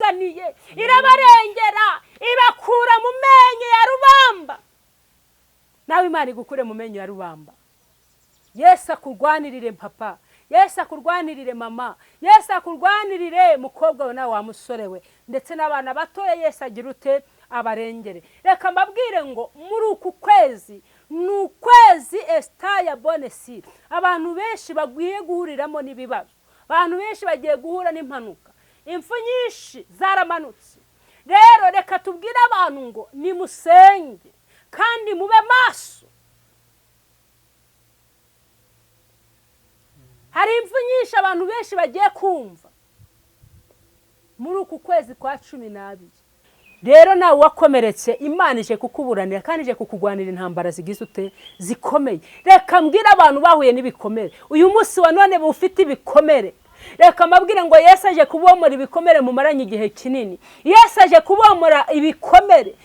yabavuganiye irabarengera ibakura mu menyo ya rubamba. Nawe Imana igukure mu menyo ya rubamba. Yesu akurwanirire papa, Yesu akurwanirire mama, Yesu akurwanirire mukobwa we nawe wa musore we ndetse n'abana batoya. Yesu agira ute abarengere. Reka mbabwire ngo muri uku kwezi ni ukwezi Estaya Bonesire, abantu benshi bagiye guhuriramo n'ibibazo, abantu benshi bagiye guhura n'impanuka, impfu nyinshi zaramanutse. Rero reka tubwire abantu ngo nimusenge kandi mube maso. Hari impfu nyinshi abantu benshi bagiye kumva muri uku kwezi kwa 12. Rero nawe wakomeretse Imana ije kukuburanira kandi ije kukugwanira intambara zigize ute zikomeye. Reka mbwira abantu bahuye n'ibikomere uyu munsi wa none bufite ibikomere. Reka mbabwire ngo Yesu aje kubomora ibikomere mu maranye igihe kinini. Yesu aje kubomora ibikomere.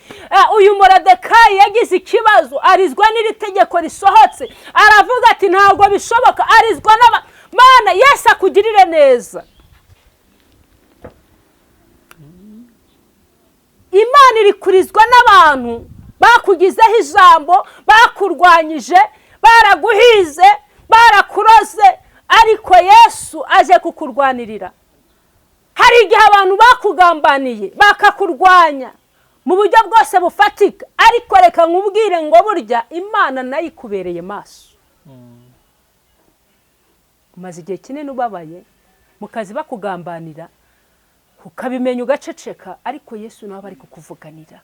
Uyu Moridekayi yagize ikibazo arizwa n'iri tegeko risohotse, aravuga ati ntabwo bishoboka, arizwa Mana. Yesu akugirire neza. Imana iri kurizwa n'abantu bakugizeho ijambo, bakurwanyije, baraguhize, barakuroze, ariko Yesu aje kukurwanirira. Hari igihe abantu bakugambaniye bakakurwanya mu buryo bwose bufatika, ariko reka nkubwire ngo burya Imana nayo ikubereye maso. Umaze igihe kinini ubabaye mu kazi bakugambanira, ukabimenya ugaceceka, ariko Yesu nawe ari kukuvuganira.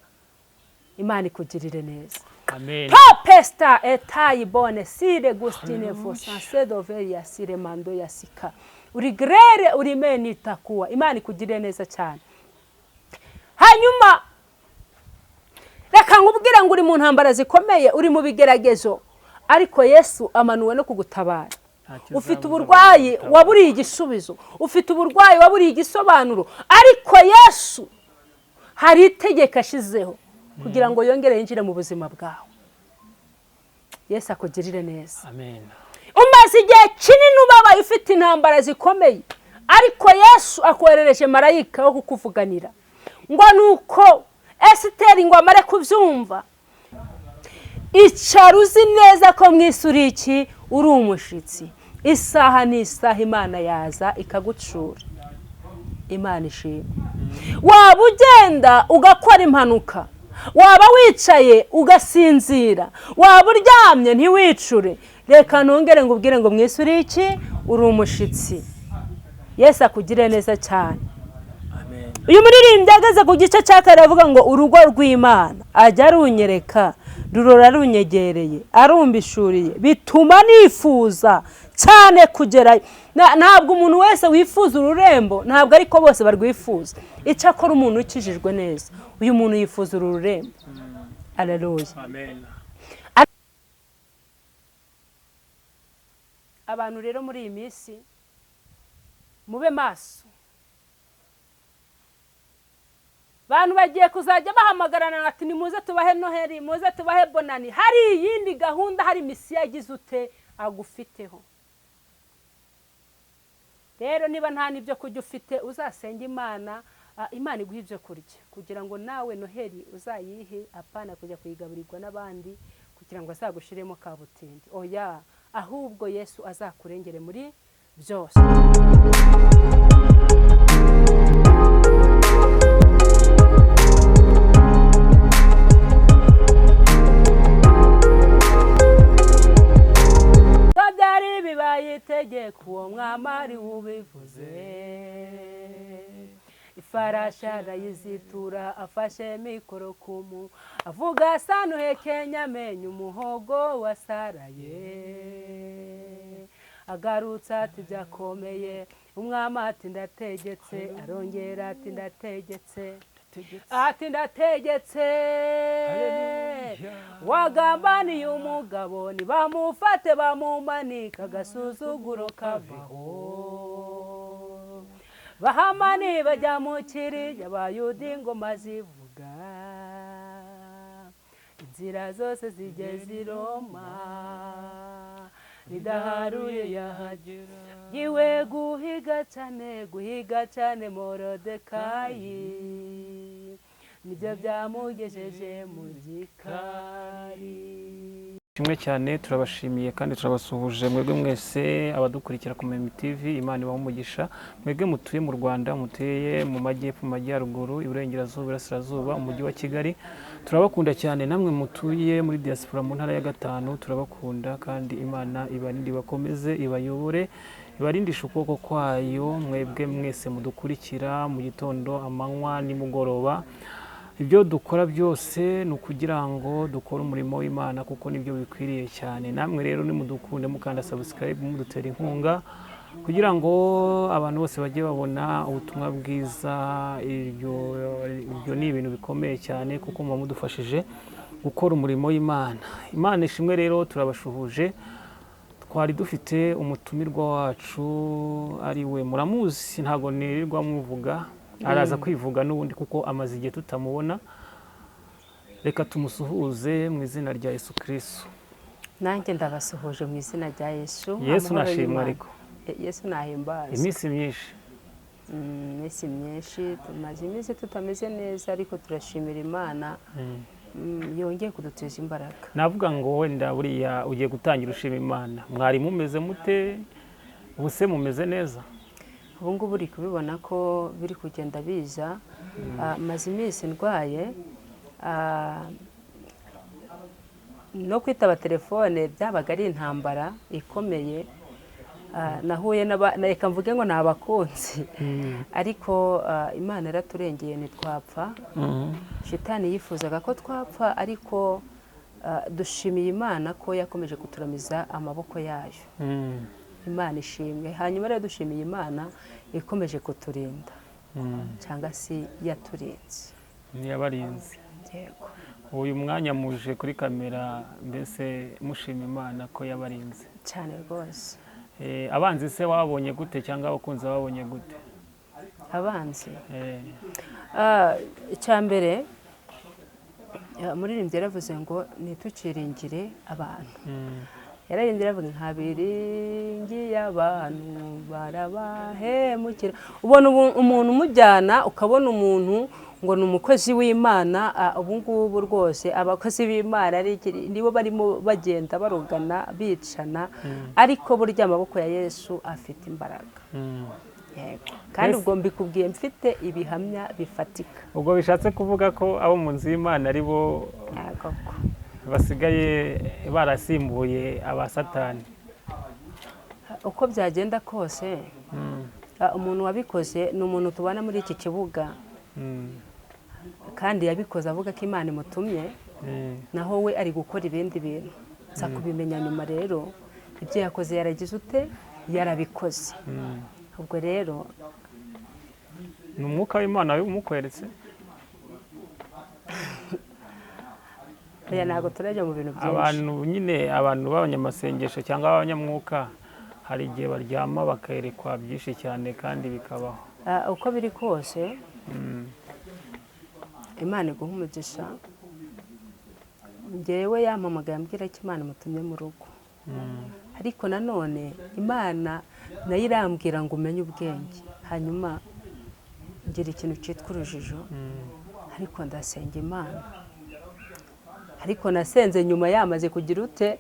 Imana ikugirire neza. Amen. Popesta etayi bonesire gustine fosanse doveria sire mando yasika. Urigrere urimeni takuwa. Imana ikugirire neza cyane. Hanyuma reka nkubwira ngo uri mu ntambara zikomeye, uri mu bigeragezo, ariko Yesu amanuwe no kugutabara. Ufite uburwayi waburiye igisubizo, ufite uburwayi waburiye igisobanuro, ariko Yesu hari itegeko ashizeho kugira ngo yongere yinjire mu buzima bwawe. Yesu akugirire neza. Amen. Umaze igihe kinini ubabaye ufite intambara zikomeye, ariko Yesu akoherereje marayika wo kukuvuganira ngo nuko Esiteri ngo amare kubyumva, icara uzi neza ko mwisuri iki uri umushitsi. Isaha n'isaha Imana yaza ikagucura. Imana ishimwe. Waba ugenda ugakora impanuka, waba wicaye ugasinzira, waba uryamye ntiwicure, reka nongere ngo ubwire ngo mwisuri iki uri umushitsi. Yesu akugire neza cyane. Amen. Uyu muririmbyi ageze ku gice cya kare avuga ngo urugo rw'Imana ajya arunyereka, rurora runyegereye, arumbishuriye, bituma nifuza cyane kugerayo. Ntabwo umuntu wese wifuza ururembo, ntabwo ariko bose barwifuza. Icyakora umuntu ukijijwe neza, uyu muntu yifuza uru rurembo. Haleluya. Amen. Abantu rero muri iyi minsi mube maso. Abantu bagiye kuzajya bahamagarana ati nimuze tubahe Noheli, muze tubahe Bonani. Hari iyindi gahunda, hari misiya yagize ute agufiteho. Rero niba nta nibyo kujya ufite, uzasenga Imana, Imana iguha ibyo kurya kugira ngo nawe Noheli uzayihe, apana kujya kuyigaburirwa n'abandi kugira ngo azagushiremo kabutindi. Oya, ahubwo Yesu azakurengere muri byose. Byari bibaye itegeko uwo mwamari ubivuze, ifarashi arayizitura afashe mikoro kumu, avuga sanuhe Kenya menye umuhogo wasaraye, agarutsa ati byakomeye, umwami ati ndategetse, arongera ati ndategetse, ati ndategetse, wagambaniye umugabo nibamufate bamumanika agasuzuguro kavaho, Bahamani bajya mu kiri y'Abayuda ingoma zivuga, inzira zose zigeze i Roma, bidaharuye yahagera yiwe guhiga cyane Morodekayi nibyo byamugejeje mu gikari. Kimwe cyane turabashimiye kandi turabasuhuje mwebwe mwese abadukurikira ku Memi TV. Imana ibahe umugisha. Mwebwe mutuye mu Rwanda, mutuye mu majyepfo, mu majyaruguru, iburengerazuba, iburasirazuba, umujyi wa Kigali, turabakunda cyane. Namwe mutuye muri diaspora mu ntara ya Gatanu, turabakunda kandi Imana ibarinde, bakomeze ibayobore, ibarindisha ukuboko kwayo. Mwebwe mwese mudukurikira mu gitondo, amanywa, nimugoroba, ibyo dukora byose ni ukugira ngo dukore umurimo w'Imana kuko nibyo bikwiriye cyane. Namwe rero nimudukunde mukanda subscribe, mudutera inkunga kugira ngo abantu bose bajye babona ubutumwa bwiza. Ibyo ni ibintu bikomeye cyane kuko muba mudufashije gukora umurimo w'Imana. Imana ishimwe. Rero turabashuhuje. Twari dufite umutumirwa wacu ari we, muramuzi, ntago nirirwa muvuga, araza kwivuga n'ubundi kuko amaze igihe tutamubona. Reka tumusuhuze mu izina rya Yesu Kristo. Nanjye ndabasuhuje mu izina rya Yesu. Yesu nashimwe. Ariko Yesu nahimbaza. iminsi myinshi iminsi myinshi tumaze iminsi tutameze neza, ariko turashimira Imana yongeye kuduteza imbaraga. navuga ngo wenda buriya ugiye gutangira ushima Imana. Mwari mumeze mute? Ubuse mumeze neza? Ubu ngubu uri kubibona ko biri kugenda biza. Maze iminsi ndwaye, no kwitaba telefone byabaga ari intambara ikomeye. Nahuye reka mvuge ngo ni abakunzi, ariko Imana yaraturengeye ntitwapfa. Shitani yifuzaga ko twapfa, ariko dushimiye Imana ko yakomeje kuturamiza amaboko yayo. Imana ishimwe. Hanyuma rero dushimiye Imana ikomeje kuturinda, cyangwa se yaturinze. Niyabarinze. Yego. Uyu mwanya muje kuri kamera, mbese mushima Imana ko yabarinze Cyane rwose. Abanzi se wabonye gute cyangwa abakunzi babonye gute? Abanzi icya mbere umuririmbyi yaravuze ngo ntitukiringire abantu. Yararindira avuga nkabiringiye abantu barabahemukira. Ubona umuntu umujyana, ukabona umuntu ngo ni umukozi w'Imana. Ubu ngubu rwose abakozi b'Imana nibo barimo bagenda barugana bicana, ariko burya amaboko ya Yesu afite imbaraga. Yego. Kandi ubwo mbikubwiye mfite ibihamya bifatika. Ubwo bishatse kuvuga ko abo mu nzu y'Imana ari bo basigaye barasimbuye abasatani. Uko byagenda kose, umuntu wabikoze ni umuntu tubana muri iki kibuga, kandi yabikoze avuga ko Imana imutumye, naho we ari gukora ibindi bintu. Nza kubimenya nyuma rero ibyo yakoze yaragize ute, yarabikoze. Ubwo rero ni umwuka w'Imana umukweretse. Ntabwo turajya mu bintu byinshi. Abantu nyine, abantu b'abanyamasengesho cyangwa abanyamwuka, hari igihe baryama bakerekwa byinshi cyane kandi bikabaho. Uko biri kose, Imana iguha umugisha. Njyewe yampamagaye ambwira ko Imana imutumye mu rugo, ariko nanone Imana nayo irambwira ngo umenye ubwenge. Hanyuma ngira ikintu cyitwa urujijo, ariko ndasenga Imana. Ariko nasenze nyuma yamaze kugira ute,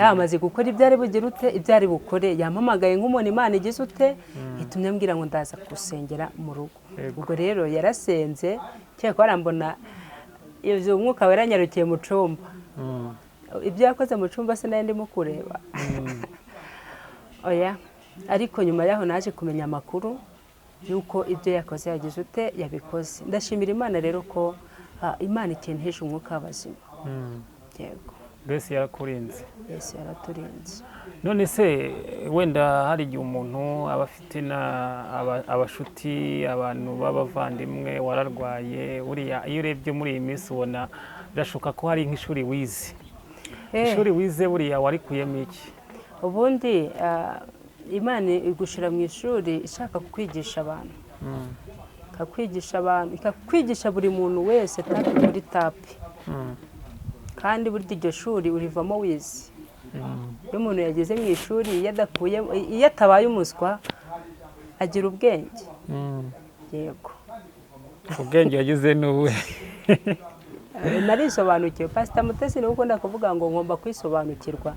yamaze gukora ibyo ari bugire ute, ibyo ari bukore. Yampamagaye nk'umuntu Imana igize ute, itumye ambwira ngo ndaza gusengera mu rugo. Ubwo rero yarasenze, cyangwa arambona ibyo umwuka wera yanyarukiye mu cyumba. Ibyo yakoze mu cyumba se nayo ndimo kureba. Oya, ariko nyuma yaho naje kumenya amakuru yuko ibyo yakoze yagize ute, yabikoze. Ndashimira Imana rero ko Imana ikenteje umwuka w'abazima. Yego. Mbese yarakurinze. Yesu yaraturinze. None se wenda hari igihe umuntu aba afite abashuti, abantu b'abavandimwe, wararwaye, buriya iyo urebye muri iyi minsi ubona birashoboka ko hari nk'ishuri wize. Ishuri wize buriya warikuyemo iki? Ubundi Imana igushira mu ishuri ishaka kukwigisha abantu. Ikakwigisha abantu, ikakwigisha buri muntu wese tapi kuri tapi. Kandi burya iryo shuri urivamo wize. iyo umuntu yageze mu ishuri iyo atabaye umuswa agira ubwenge. Yego, ubwenge yagize n'uwe. narisobanukiwe. Pastor Mutesi niwe ukunda kuvuga ngo ngomba kwisobanukirwa.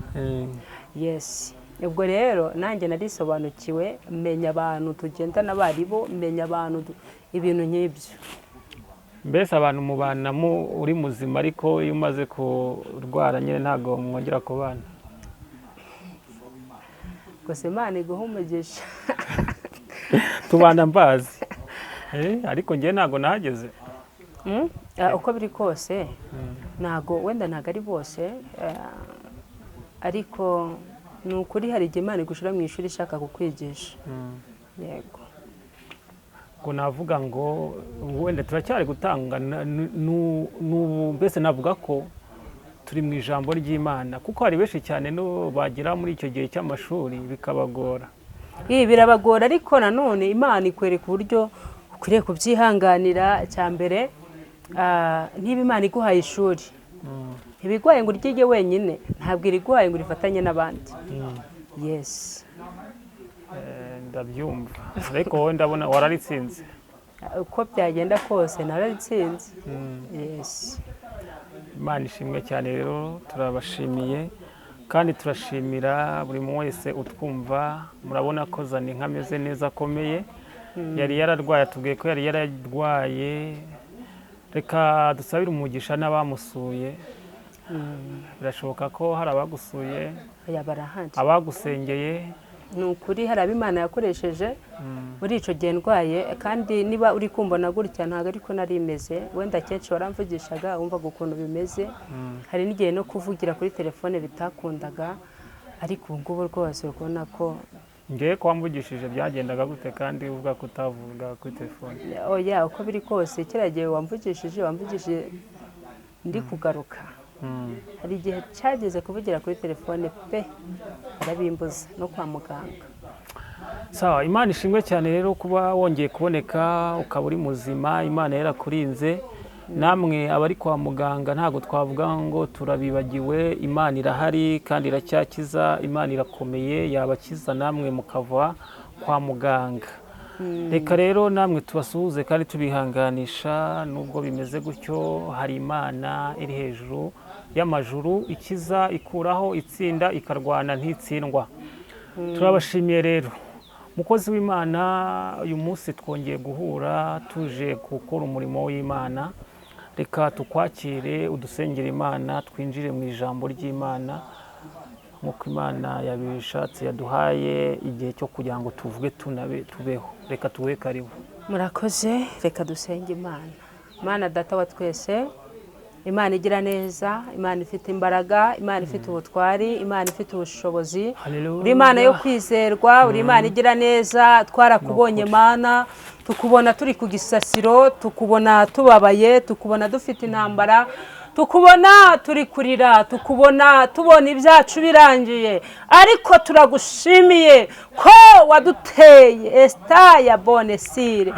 Yes, ubwo rero nanjye narisobanukiwe, menya abantu tugendana baribo, menya abantu ibintu nk'ibyo. Mbese abantu mubanamo uri muzima, ariko iyo umaze kurwara nyine ntabwo mwongera kubana. Gusa Imana iguha umugisha. Tubana mbazi, ariko njye ntabwo nahageze. Uko biri kose ntabwo wenda ntabwo ari bose, ariko ni ukuri hari igihe Imana igushira mu ishuri ishaka kukwigisha. Yego, ngo navuga ngo wenda turacyari gutanga mbese navuga ko turi mu ijambo ry'Imana, kuko hari benshi cyane no bagira muri icyo gihe cy'amashuri bikabagora. Birabagora, ariko nanone Imana ikwereka uburyo ukwiriye kubyihanganira. Cya mbere, niba Imana iguhaye ishuri, ntibiguhaye ngo uryige wenyine, ntabwo iriguhaye ngo urifatanye n'abandi. Yes, ndabyumva, ariko wowe ndabona wararitsinze. Uko byagenda kose nararitsinze. Yes, Imana ishimwe cyane. Rero turabashimiye kandi turashimira buri muntu wese utwumva. Murabona ko Zaninka ameze neza, akomeye. Yari yararwaye, atubwiye ko yari yararwaye. Reka dusabire umugisha n'abamusuye. Birashoboka ko hari abagusuye, abagusengeye. Ni ukuri hari abo Imana yakoresheje muri icyo gihe ndwaye, kandi niba uri kumbona gutya ntabwo ariko nari imeze. Wenda kenshi waramvugishaga wumvaga ukuntu bimeze. Hari n'igihe no kuvugira kuri telefone bitakundaga, ariko ubu ngubu rwose urabona ko ngiye kwamvugishije byagendaga gute kandi uvuga ko utavuga kuri telefone? Oya, uko biri kose kiriya gihe wamvugishije ndi kugaruka. Hari igihe cyageze kuvugira kuri telefone pe arabimbuza no kwa muganga. Sawa, Imana ishimwe cyane rero kuba wongeye kuboneka ukaba uri muzima. Imana yarakurinze. Namwe abari kwa muganga ntabwo twavuga ngo turabibagiwe. Imana irahari kandi iracyakiza. Imana irakomeye, yabakiza namwe mukava kwa muganga. Reka rero namwe tubasuhuze kandi tubihanganisha. Nubwo bimeze gutyo, hari Imana iri hejuru y'amajuru, ikiza, ikuraho, itsinda, ikarwana ntitsindwa. Turabashimiye rero mukozi w'Imana. Uyu munsi twongeye guhura tuje gukora umurimo w'Imana. Reka tukwakire, udusengere Imana, twinjire mu ijambo ry'Imana nk'uko Imana yabishatse. Yaduhaye igihe cyo kugira ngo tuvuge tubeho. Reka tuwe karibu. Murakoze, reka dusenge Imana. Imana Data wa twese, Imana igira neza, Imana ifite imbaraga, Imana ifite ubutwari, Imana ifite ubushobozi. Uri Imana yo kwizerwa, uri Imana igira neza. Twarakubonye Mana, tukubona turi ku gisasiro, tukubona tubabaye, tukubona dufite intambara, tukubona turi kurira, tubona ibyacu birangiye, ariko turagushimiye ko waduteye Estaya Bonesire.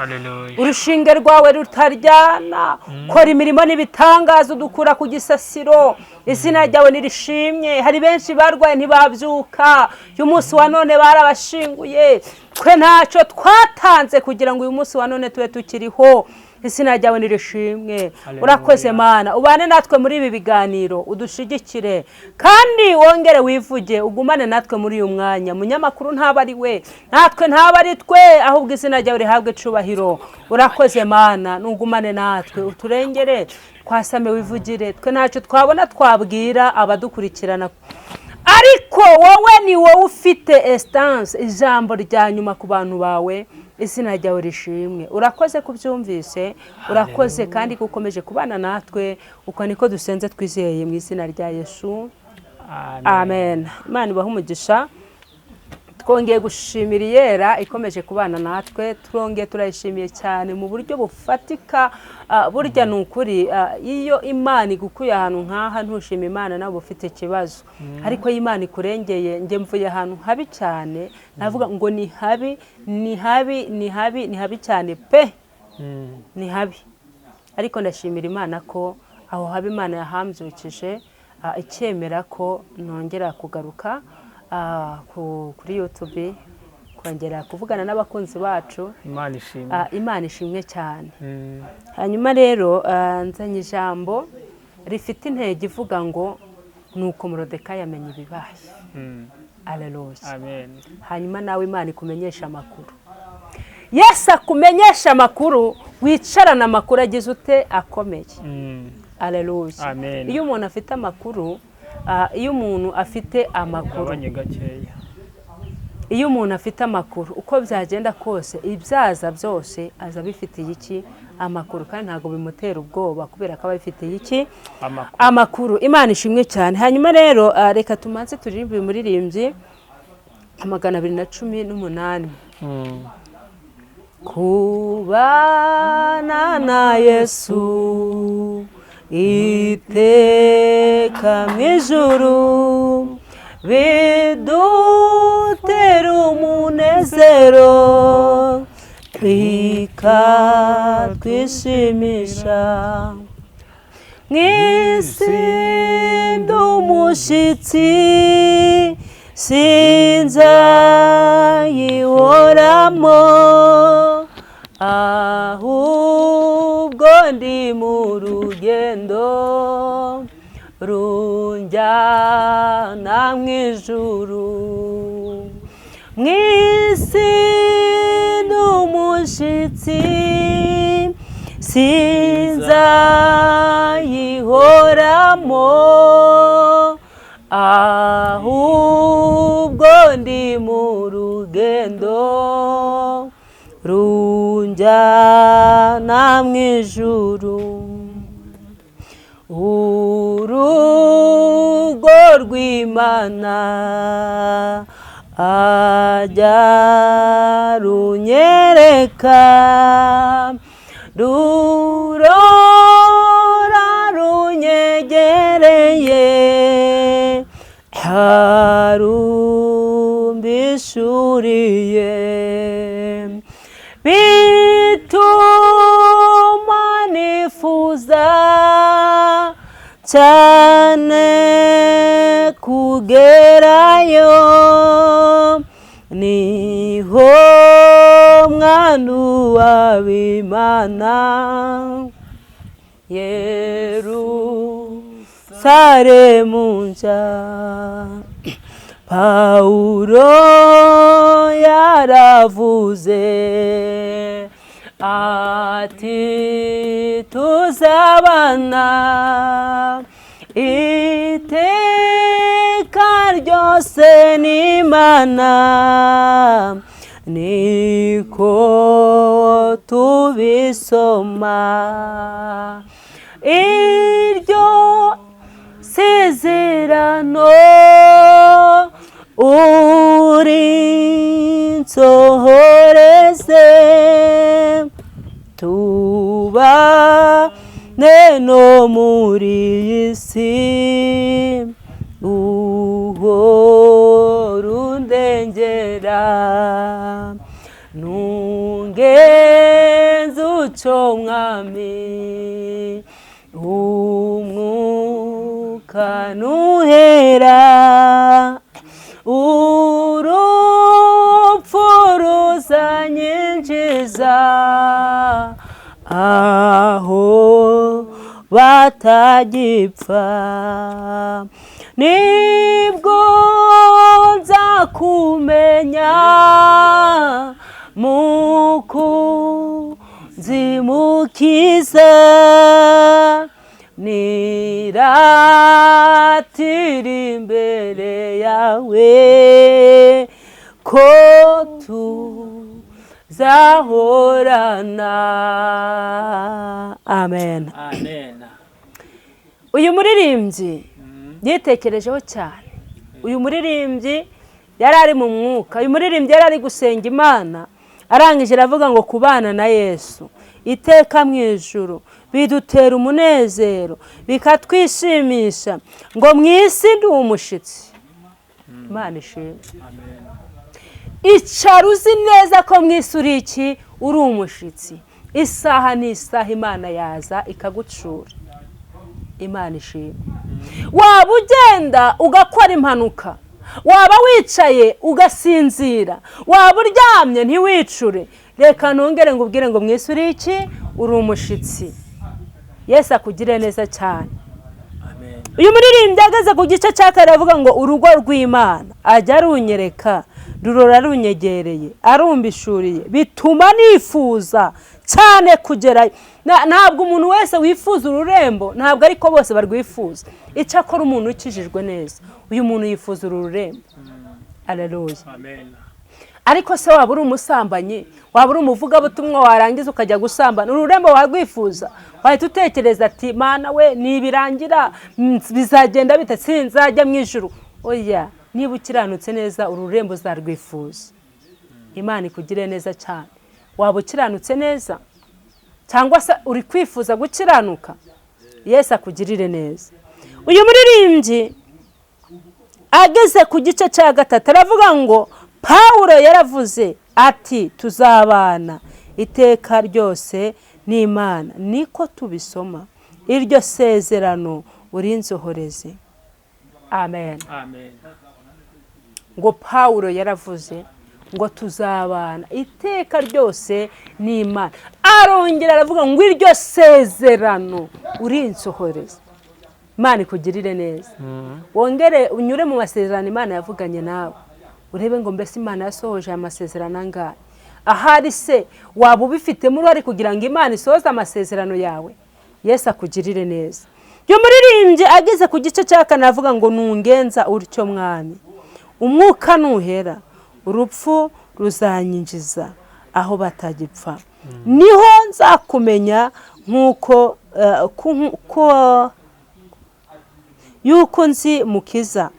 Urushinge rwawe rutaryana, kora imirimo n'ibitangaza, udukura ku gisasiro. Izina ryawe nirishimye. Hari benshi barwaye ntibabyuka, uyu munsi wa none barabashinguye. Twe ntacyo twatanze kugira ngo uyu munsi wa none tube tukiriho. Izina ryawe nirishimwe. Urakoze Mana, ubane natwe muri ibi biganiro, udushigikire kandi wongere wivuge, ugumane natwe muri uyu mwanya. Munyamakuru ntaba ari we, natwe ntaba ari twe, ahubwo izina ryawe rihabwe icubahiro. Urakoze Mana, nugumane natwe, uturengere, twasame wivugire. Twe ntacyo twabona twabwira abadukurikirana, ariko wowe ni wowe ufite essence, ijambo rya nyuma ku bantu bawe. Izina ryawe rishimwe. Urakoze kubyumvise, urakoze kandi gukomeje kubana natwe. Uko niko dusenze twizeye mu izina rya Yesu. Amen. Imana ibahe umugisha. Twongeye gushimira Iyera ikomeje kubana natwe. Twongeye turayishimiye cyane mu buryo bufatika. Burya ni ukuri, iyo Imana igukuye ahantu nk'aha ntushima Imana nawe ufite ikibazo. Ariko Imana ikurengeye, njye mvuye ahantu habi cyane, navuga ngo ni habi, ni habi, ni habi, ni habi cyane pe. Ni habi. Ariko ndashimira Imana ko aho habi Imana yahambyukije, icyemera ko nongera kugaruka kuri YouTube kongera kuvugana n'abakunzi bacu. Imana ishimwe cyane. Hanyuma rero nzanye ijambo rifite intego ivuga ngo nuko Moridekayi yamenye ibibaye. Alleluia. Amen. Hanyuma nawe Imana ikumenyesha amakuru. Yesu akumenyesha amakuru, wicarana amakuru agize ute akomeye. Alleluia. Amen. Iyo umuntu afite amakuru, iyo umuntu afite amakuru, iyo umuntu afite amakuru uko byagenda kose ibyaza byose aza bifitiye iki amakuru, kandi ntago bimutera ubwoba kubera ko aba bifitiye iki amakuru. Imana ishimwe cyane. Hanyuma rero reka tumanze turirimbe umuririmbyi 218. Kubana na Yesu iteka mw'ijuru bidutera umunezero bikatwishimisha. Mw'isi ndi umushyitsi sinzayihoramo, ahubwo ndi mu rugendo runjyana mw'ijuru. Mw'isi ndi umushyitsi sinzayihoramo, ahubwo ndi mu rugendo runjyana mw'ijuru. Urugo rw'Imana ajya runyereka, rurora runyegereye, harumbishuriye, bituma nifuza cyane kugerayo. Niho mwana w'Imana Yerusalemu nshya. Pawulo yaravuze ati tuzabana iteka ryose n'Imana, niko tubisoma. Iryo sezerano urinsohoreze, tubane no muri iyi si, uhora undengera, nungenze uco mwami, umwuka nuhera, urupfu ruzanyinjiza aho batagipfa, nibwo nzakumenya mukunzi mukiza, niratira imbere yawe ko tuzahorana. Amen. Amen. Uyu muririmbyi yitekerejeho cyane. Uyu muririmbyi yari ari mu mwuka. Uyu muririmbyi yari ari gusenga Imana, arangije aravuga ngo kubana na Yesu iteka mw'ijuru bidutera umunezero bikatwishimisha, ngo mw'isi ndi umushitsi. Imana ishimwe. Icara uzi neza ko mw'isi uri iki, uri umushitsi. Isaha n'isaha Imana yaza ikagucura. Imana ishimwe. waba ugenda ugakora impanuka, waba wicaye ugasinzira, waba uryamye ntiwicure, reka nongere ngo ubwire ngo mwese uri iki? Uri umushitsi. Yesu akugire neza cyane. Uyu muririmbyi ageze ku gice cya kane avuga ngo urugo rw'Imana ajya arunyereka, rurora runyegereye, arumbishuriye, bituma nifuza cyane kugerayo. Ntabwo umuntu wese wifuza ururembo, ntabwo ariko bose barwifuza. Icyakora umuntu ukijijwe neza, uyu muntu yifuza uru rurembo. Haleluya. Amen. Ariko se waba uri umusambanyi, waba uri umuvugabutumwa, warangiza ukajya gusambana, ururembo warwifuza? Wahita utekereza ati Mana we nibirangira bizagenda bite, sinzajya mu ijuru? Oya, niba ukiranutse neza ururembo uzarwifuza. Imana ikugire neza cyane. Waba ukiranutse neza cyangwa se uri kwifuza gukiranuka? Yesu akugirire neza. Uyu muririmbyi ageze ku gice cya gatatu aravuga ngo Pawulo yaravuze ati tuzabana iteka ryose n'Imana, niko tubisoma, iryo sezerano urinsohoreze. Amen. Amen. Ngo Pawulo yaravuze ngo tuzabana iteka ryose n'Imana, arongera aravuga ngo iryo sezerano urinsohoreze. Imana ikugirire neza. Wongere unyure mu masezerano Imana yavuganye nawe, urebe ngo mbese Imana yasohoje amasezerano angahe. Ahari se waba ubifitemo uruhare kugira ngo Imana isohoze amasezerano yawe? Yesu akugirire neza. Yo muririmbyi ageze ku gice cya kane avuga ngo nungenza utyo mwami, umwuka nuhera, urupfu ruzanyinjiza aho batagipfa, niho nzakumenya nk'uko yuko nzi mukiza,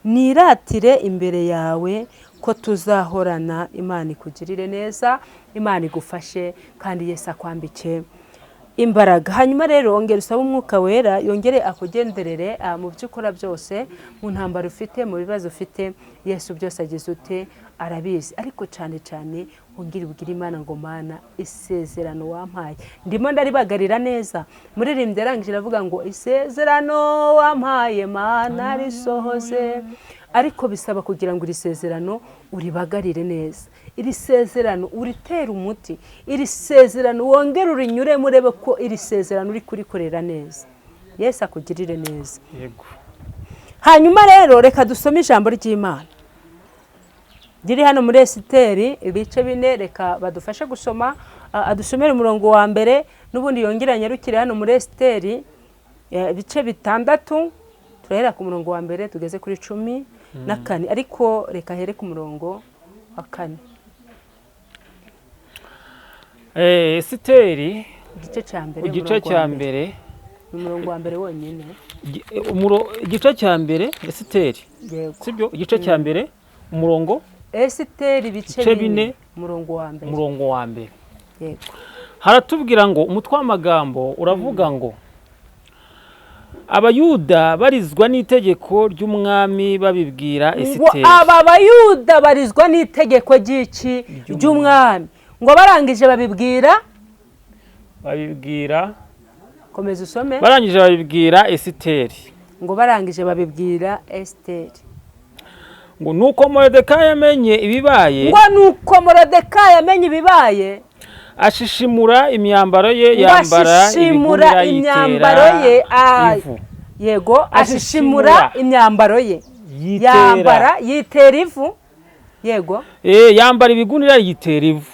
niratire imbere yawe ko tuzahorana. Imana ikugirire neza, Imana igufashe kandi Yesu akwambike imbaraga. Hanyuma rero ongera usaba umwuka wera yongere akugenderere mu byo ukora byose, mu ntambaro ufite, mu bibazo ufite. Yesu byose agize ute arabizi. Ariko cyane cyane ongera ubwire Imana ngo Mana isezerano wampaye ndimo ndaribagarira neza. Muririmbyi arangije aravuga ngo isezerano wampaye Mana risohoze. Ariko bisaba kugira ngo iri sezerano uribagarire neza, iri sezerano uritera umuti, iri sezerano wongere urinyure murebe ko iri sezerano uri kurikorera neza. Yesu akugirire neza. Yego. Hanyuma rero reka dusome ijambo ry'Imana riri hano muri Esiteri ibice 4. Reka badufashe gusoma, adusomere umurongo wa mbere, n'ubundi yongeranye rukire hano muri Esiteri ibice 6. Turahera ku murongo wa mbere tugeze kuri 14, ariko reka here ku murongo wa 4. Esiteri igice cya mbere umurongo wa mbere wonyine. Igice cya mbere Esiteri, sibyo? Igice cya mbere umurongo Esiteri ibice 4 umurongo wa mbere. Yego. Haratubwira ngo umutwe w'amagambo uravuga ngo Abayuda barizwa n'itegeko ry'umwami babibwira Esiteri. Aba Bayuda barizwa n'itegeko ry'iki? Ry'umwami. Ngo barangije babibwira komeza usome. Barangije babibwira Esiteri. Ngo barangije babibwira Esiteri. Ngo nuko Moridekayi yamenye ibibaye. Ngo nuko Moridekayi yamenye ibibaye, ashishimura imyambaro ye, yambara imyambaro ye. Yego, ashishimura imyambaro ye, yambara yitera ivu. Yego. Yambara ibigunira yitera ivu.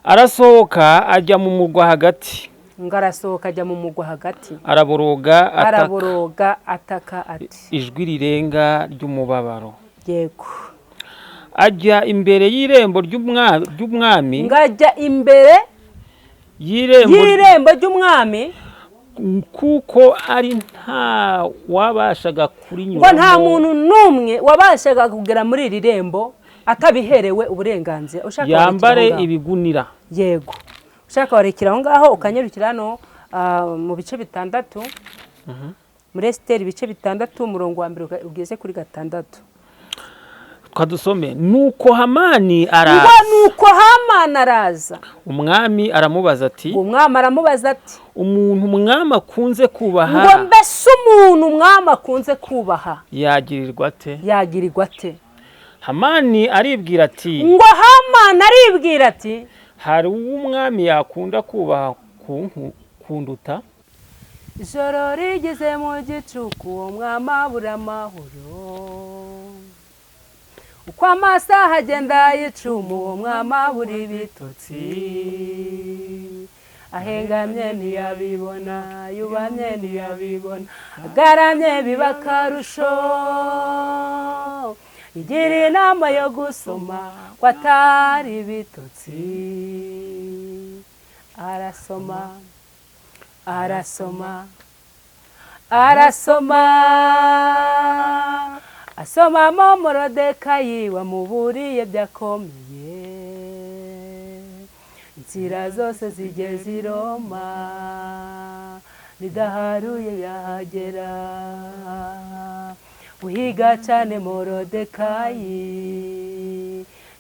Arasohoka ajya mu mugwa hagati. Ngarasohoka ajya mu mugwa hagati. Araboroga ataka ati ijwi rirenga ry'umubabaro. Yego. Ajya imbere y'irembo ry'umwami. Ngajya imbere y'irembo ry'umwami, kuko ari nta wabashaga kurinyura. Ngo nta muntu numwe wabashaga kugera muri iri rembo atabiherewe uburenganzira. Ushaka yambare ibigunira. Yego. Ushaka warekera aho ngaho ukanyarukira no mu bice 6. Muri Esiteri ibice 6 umurongo wa mbere ugeze kuri 6. kadusome nuko Hamani ngo araza nuko Hamani araza umwami aramubaza ati umwami aramubaza ati umuntu umwami akunze kubaha ngo mbese umuntu umwami akunze kubaha yagirirwa ate yagirirwa ate Hamani aribwira ati ngo Hamani aribwira ati hari umwami yakunda kubaha kunduta ijoro rigeze mu gicuku uwo mwami abura amahoro uko amasaha agenda yicuma uwo mwami abura ibitotsi ahengamye ntiyabibona yubamye ntiyabibona agaramye biba akarusho igira inama yo gusoma ko atari ibitotsi arasoma arasoma arasoma asomamo Morodekayi wamuburiye byakomeye inzira zose zigeze i Roma nidaharuye yahagera uhiga cyane Morodekayi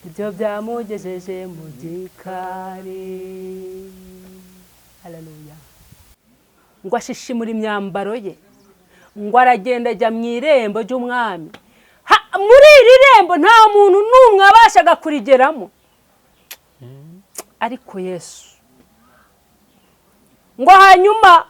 ibyo byamugejeje mu gikari. Haleluya. Ngo ashishimura imyambaro ye ngo aragenda ajya mu irembo ry'umwami. Muri iri rembo nta muntu n'umwe abashaga kurigeramo ariko Yesu. Ngo hanyuma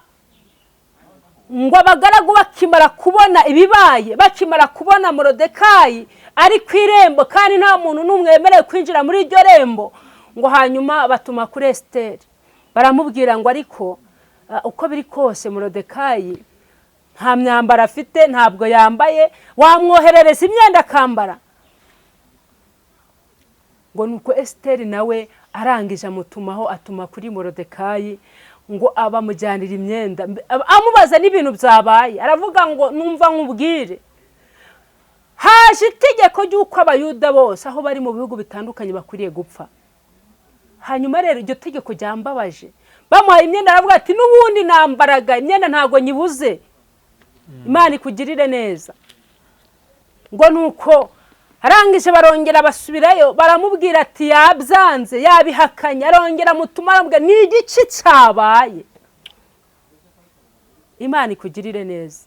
ngo abagaragu bakimara kubona ibibaye, bakimara kubona Morodekayi ari ku irembo kandi nta muntu n'umwe yemerewe kwinjira muri iryo rembo, ngo hanyuma batuma kuri Esiteri baramubwira ngo ariko uko biri kose Morodekayi nta myambaro afite, ntabwo yambaye, wamwoherereza imyenda akambara. Ngo nuko Esiteri nawe arangije amutumaho, atuma kuri Morodekayi ngo abamujyanira imyenda, amubaza n'ibintu byabaye. Aravuga ngo numva nkubwire, haje itegeko ry'uko abayuda bose aho bari mu bihugu bitandukanye bakwiriye gupfa. Hanyuma rero iryo tegeko ryambabaje, bamuhaye imyenda aravuga ati n'ubundi nambaraga imyenda ntago nyibuze, Imana ikugirire neza. Ngo nuko arangije barongera basubirayo, baramubwira ati yabyanze, yabihakanye. Arongera mutuma aramubwira ni igici cyabaye, Imana ikugirire neza.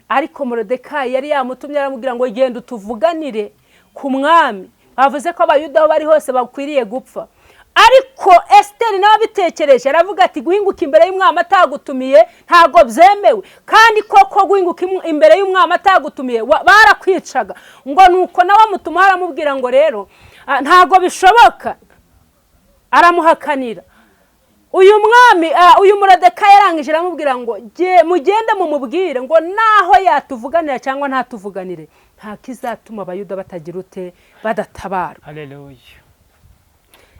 Ariko Morodekayi yari yamutumye aramubwira ngo genda utuvuganire ku mwami, bavuze ko abayuda aho bari hose bakwiriye gupfa. Ariko Esiteri nawe abitekereje aravuga ati guhinguka imbere y'umwami atagutumiye ntago byemewe, kandi koko guhinguka imbere y'umwami atagutumiye barakwicaga. Ngo nuko nawe amutuma aramubwira ngo rero ntago bishoboka, aramuhakanira. Uyu mwami uyu Morodekayi yarangije aramubwira ngo mugende mumubwire ngo naho yatuvuganira cyangwa ntatuvuganire nta kizatuma abayuda batagira ute badatabara. Haleluya.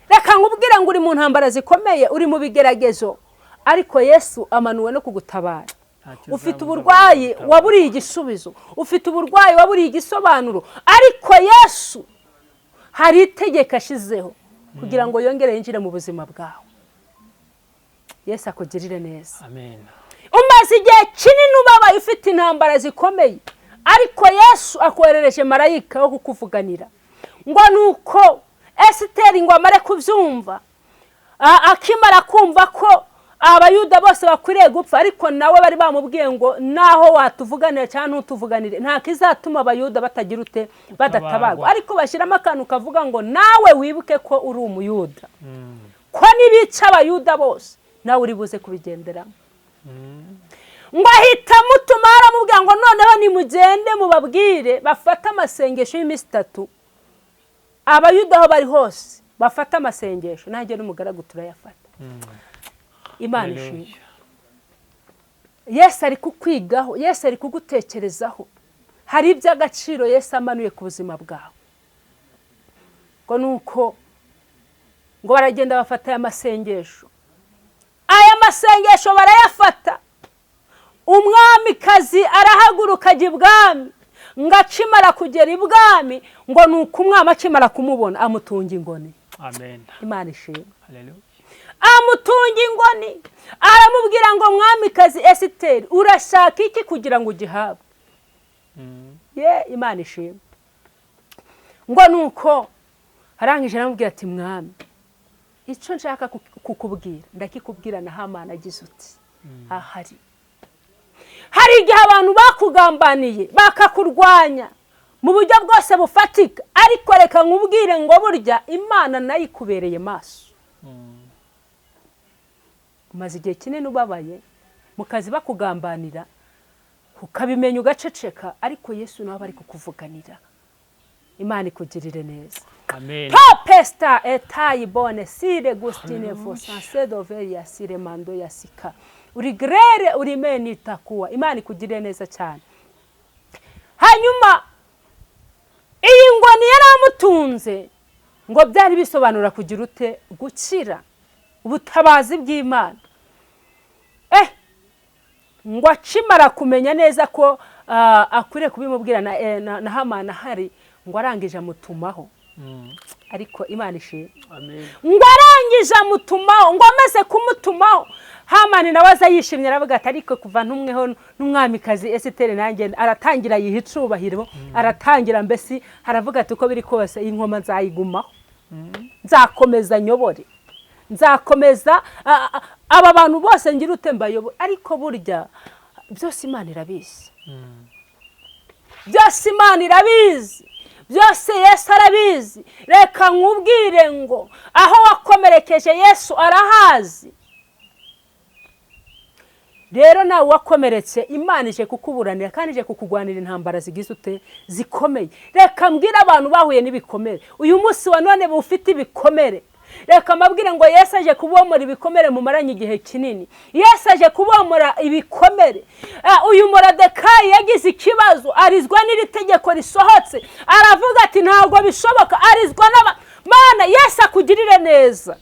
Reka nkubwira ngo uri mu ntambara zikomeye, uri mu bigeragezo, ariko Yesu amanuwe no kugutabara. Ufite uburwayi waburiye igisubizo, ufite uburwayi waburiye igisobanuro, ariko Yesu hari itegeko ashizeho kugira ngo yongere yinjire mu buzima bwawe. Yesu akugirire neza. Amen. Umaze igihe kinini ubabaye ufite intambara zikomeye, ariko Yesu akoherereje marayika wo kukuvuganira. Ngo nuko Esiteri ngo amare kubyumva, akimara kumva ko abayuda bose bakwiriye gupfa, ariko nawe bari bamubwiye ngo naho watuvuganira cyangwa ntutuvuganire nta kizatuma abayuda batagira ute badatabarwa. Ariko bashyiramo akantu kavuga ngo nawe wibuke ko uri umuyuda, ko nibica abayuda bose nawe uri buze kubigenderamo. Ngo ahita mutuma aramubwira ngo noneho nimugende mubabwire bafata amasengesho y'iminsi 3, abayuda aho bari hose bafata amasengesho, nanjye n'umugaragu turayafata. Imana ishimwe. Yesu ari kukwigaho, Yesu ari kugutekerezaho, hari iby'agaciro Yesu amanuye ku buzima bwawe. Ngo nuko ngo baragenda bafata aya masengesho, aya masengesho barayafata. Umwamikazi arahaguruka ajya ibwami, ngo akimara kugera ibwami, ngo nuko umwami akimara kumubona amutunga ingoni. Amen. Imana ishimwe. Haleluya. Amutunga ingoni, aramubwira ngo mwamikazi Esiteri urashaka iki kugira ngo ugihabwe? Imana ishimwe. ngo nuko arangije aramubwira ati mwami icyo nshaka kukubwira ndakikubwira na Hamani agize uti ahari. Hari igihe abantu bakugambaniye bakakurwanya mu buryo bwose bufatika, ariko reka nkubwire ngo burya Imana nayo ikubereye maso. Umaze igihe kinini ubabaye mu kazi bakugambanira ukabimenya ugaceceka, ariko Yesu nawe ari kukuvuganira. Imana ikugirire neza. Amen. Pesta etai bone sire gustine fosanse doveria sire mando yasika. Urigrere urimeni itakuwa. Imana ikugirire neza cyane. Hanyuma iyi ngoni yaramutunze ngo byari bisobanura kugira ute gukira ubutabazi bw'Imana. Ngo akimara kumenya neza ko akwiriye kubimubwira na Hamani ahari, ngo arangije amutumaho. Ariko Imana ishimwe. Amen. Ngo arangije amutumaho, ngo amaze kumutumaho Hamani nawe aza yishimye aravuga ati ariko kuva ntumweho n'umwamikazi Esiteri nanjye aratangira yiha icubahiro, aratangira mbese haravuga ati uko biri kose inkoma nzayigumaho, nzakomeza nyobore, nzakomeza aba bantu bose ngira ute mbayobore. Ariko burya byose Imana irabizi, byose Imana irabizi, byose Yesu arabizi. Reka nkubwire ngo aho wakomerekeje Yesu arahazi. Rero nawe wakomeretse Imana ije kukuburanira kandi ije kukugwanira intambara zigize ute zikomeye. Reka mbwira abantu bahuye n'ibikomere uyu munsi wa none bufite ibikomere, reka mabwire ngo Yesu aje kubomora ibikomere mu maranye igihe kinini. Yesu aje kubomora ibikomere. Uyu Moridekayi yagize ikibazo, arizwa n'iri tegeko risohotse, aravuga ati ntabwo bishoboka, arizwa Mana. Yesu akugirire neza.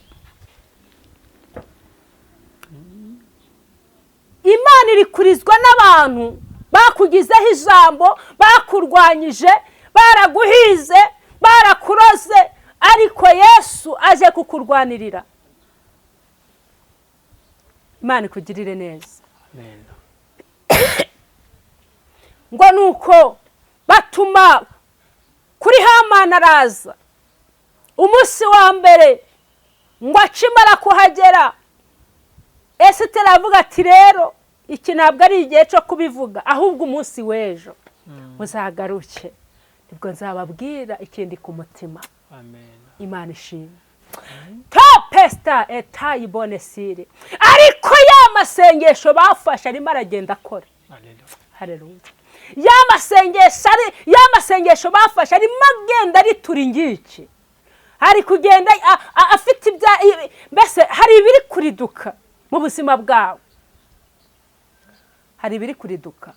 Imana iri kurizwa n'abantu bakugizeho ijambo, bakurwanyije, baraguhize, barakuroze, ariko Yesu aje kukurwanirira. Imana ikugirire neza. Amen. Ngo nuko batuma kuri Hamani araza umunsi wa mbere, ngo akimara kuhagera Esiteri avuga ati rero iki ntabwo ari igihe cyo kubivuga, ahubwo umunsi w'ejo muzagaruke nibwo nzababwira ikindi ku mutima. Amen. Imana ishimwe. Pesta etai bone sire. Ariko ya masengesho bafashe arimo aragenda akora. Haleluya. Ya masengesho bafashe arimo agenda aritura ingiki. Hari kugenda afite mbese hari ibiri kuriduka mu buzima bwawe. Hari ibiri kuriduka.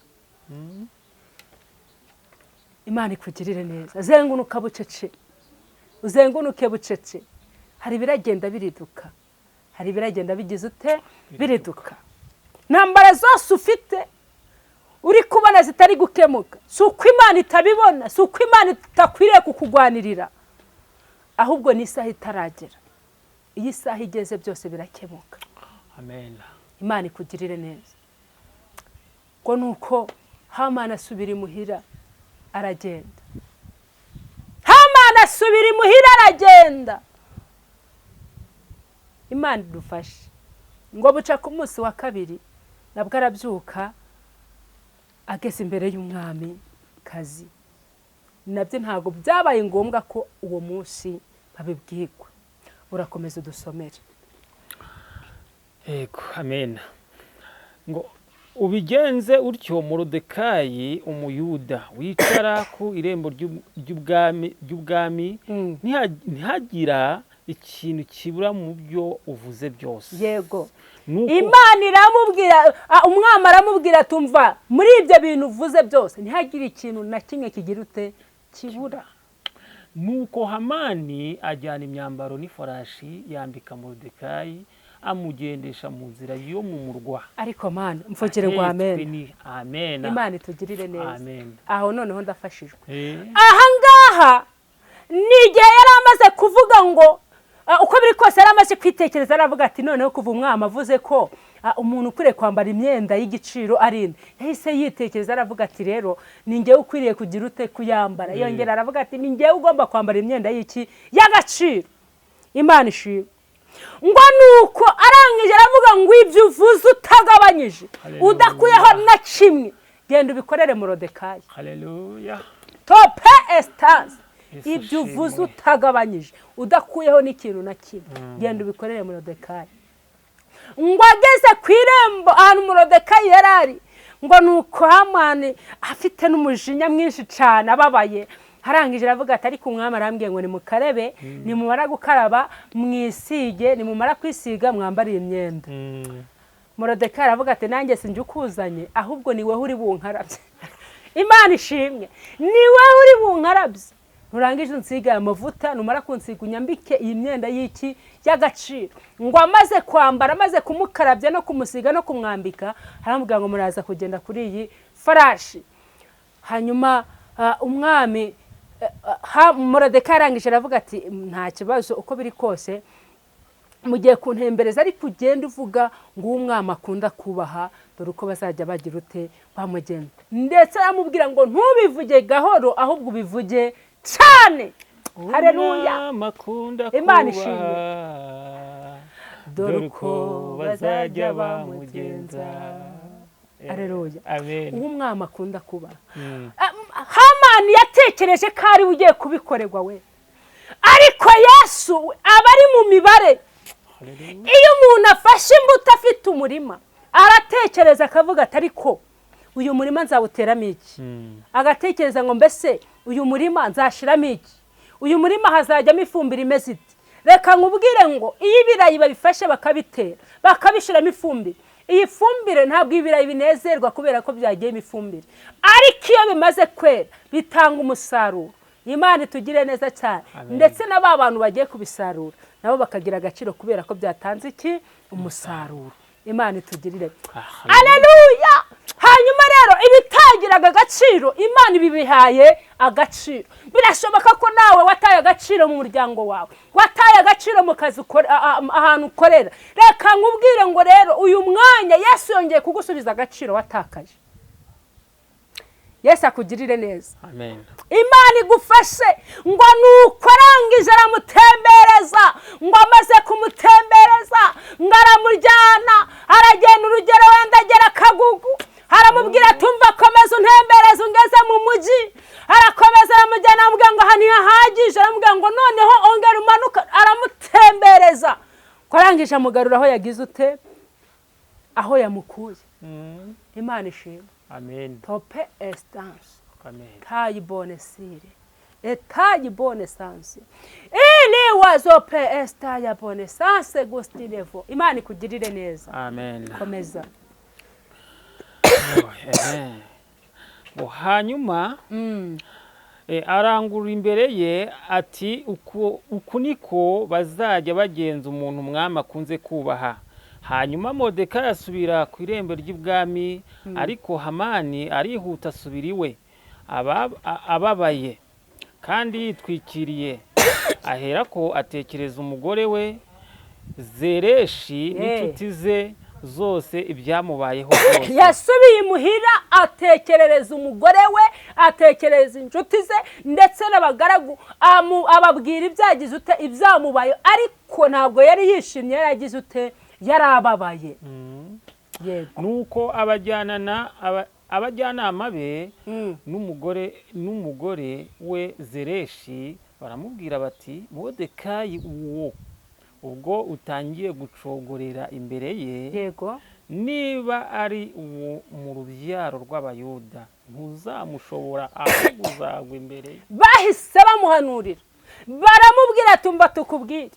Imana ikugirire neza. Zengunuka bucece. Uzengunuke bucece. Hari biragenda biriduka, hari biragenda bigize ute biriduka. Ntambara zose ufite uri kubona zitari gukemuka, si uko Imana itabibona, si uko Imana itakwiriye kukugwanirira, ahubwo ni isaha itaragera. Iyi saha igeze byose birakemuka. Amen. Imana ikugirire neza. Ngo nuko Hamani asubira imuhira aragenda. Hamani asubira imuhira aragenda. Imana idufashe. Ngo buca ku munsi wa kabiri nabwo arabyuka ageze imbere y'umwami kazi. Nabyo ntago byabaye ngombwa ko uwo munsi babibwirwa. Urakomeza udusomere. Yego, amen. Ngo ubigenze utyo Moridekayi umuyuda wicara ku irembo ry'ubwami ntihagira ikintu kibura mu byo uvuze byose. Yego. Imana iramubwira, umwami aramubwira tumva muri ibyo bintu uvuze byose ntihagira ikintu na kimwe kigira ute kibura. Nuko Hamani ajyana imyambaro n'ifarashi yambika Moridekayi amugendesha mu nzira yo mu murwa. Ariko Mana mvugire ngo amen. Amen. Imana itugirire neza. Amen. Aho noneho ndafashijwe. Aha ngaha ni igihe yari amaze kuvuga ngo uko biri kose yari amaze kwitekereza aravuga ati noneho kuva umwami avuze ko umuntu ukwiriye kwambara imyenda y'igiciro arinde. Yahise yitekereza aravuga ati rero ni njyewe ukwiriye kugira ute kuyambara. Yongera aravuga ati ni njyewe ugomba kwambara imyenda y'iki y'agaciro. Imana ishimwe. Ngo nuko arangije aravuga ngo ibyo uvuze utagabanyije udakuyeho na kimwe genda ubikorere Moridekayi. Haleluya. Tope Estase. Ibyo uvuze utagabanyije udakuyeho n'ikintu na kimwe genda ubikorere Moridekayi. Ngo ageze ku irembo ahantu Moridekayi yari ari, ngo nuko Hamani afite n'umujinya mwinshi cyane ababaye, harangije aravuga ati ariko umwami arambwiye ngo nimukarebe, nimumara gukaraba mwisige, nimumara kwisiga mwambariye imyenda. Moridekayi aravuga ati nanjye sinjye ukuzanye, ahubwo ni wowe uri bunkarabye. Imana ishimwe, ni wowe uri bunkarabye. Nurangije unsiga amavuta, numara kunsiga unyambike iyi myenda y'iki y'agaciro. Ngo amaze kwambara, amaze kumukarabya no kumusiga no kumwambika, haramubwira ngo muraza kugenda kuri iyi farashi. Hanyuma umwami Moridekayi arangije aravuga ati nta kibazo uko biri kose mugiye kuntembereza, ariko ugenda uvuga ngo umwami akunda kubaha, dore uko bazajya bagira ute bamugenda. Ndetse aramubwira ngo ntubivuge gahoro ahubwo ubivuge cyane. Haleluya. Imana ishimwe. Dore uko bazajya bamugenza. Haleluya. Amen. Umwami akunda kubaha. Hamani yatekereje ko ari ugiye kubikorerwa we, ariko Yesu aba ari mu mibare. Iyo umuntu afashe imbuto afite umurima aratekereza akavuga ati ariko uyu murima nzawuteramo iki, agatekereza ngo mbese uyu murima nzashiramo iki, uyu murima hazajyamo ifumbire imeze iti. Reka nkubwire ngo iyo ibirayi babifashe bakabitera bakabishiramo ifumbire, iyi fumbire ntabwo ibirayi binezerwa kubera ko byagiyemo ifumbire, ariko iyo bimaze kwera bitanga umusaruro. Imana itugire neza cyane. Ndetse na ba bantu bagiye kubisarura nabo bakagira agaciro kubera ko byatanze iki umusaruro. Imana itugirire. Haleluya. Hanyuma rero ibitagiraga agaciro Imana ibibihaye agaciro. Birashoboka ko nawe wataye agaciro mu muryango wawe, wataye agaciro mu kazi ahantu ukorera. Reka nkubwire ngo rero uyu mwanya Yesu yongeye kugusubiza agaciro watakaje. Yesu akugirire neza. Amen. Imana igufashe. Ngo nuko arangije aramutembereza, ngo amaze kumutembereza ngo aramujyana, aragenda urugero wenda agera Kagugu, aramubwira tumva komeza untembereza ungeze mu mujyi. Arakomeza aramujyana amubwira ngo aha ntihahagije, aramubwira ngo noneho ongera umanuka, aramutembereza. Ko arangije amugarura aho yagize ute, aho yamukuye. Imana ishimwe. Amen. Tope Estase. Amen. Taille bonne sire. Et taille bonne sens. Ili wazope esta ya bonne sens gustinevo. Imana ikugirire neza. Amen. Komeza. Amen. Hanyuma arangurura imbere ye ati uku niko bazajya bagenza umuntu umwami akunze kubaha. Hanyuma Moridekayi asubira ku irembo ry'ibwami, ariko Hamani arihuta asubira iwe ababaye kandi yitwikiriye. Aherako atekereza umugore we Zereshi n'inshuti ze zose ibyamubayeho byose. Yasubiye imuhira atekerereza umugore we, atekereza inshuti ze ndetse n'abagaragu, ababwira ibyagize ute ibyamubayeho, ariko ntabwo yari yishimye, yaragize ute yarababaye. Yego. Nuko abajyanama be n'umugore we Zereshi baramubwira bati Moridekayi ubwo utangiye gucogorera imbere ye, yego, niba ari uwo mu rubyaro rw'Abayuda ntuzamushobora ahubwo uzagwa imbere ye. Bahise bamuhanurira baramubwira tumba tukubwire,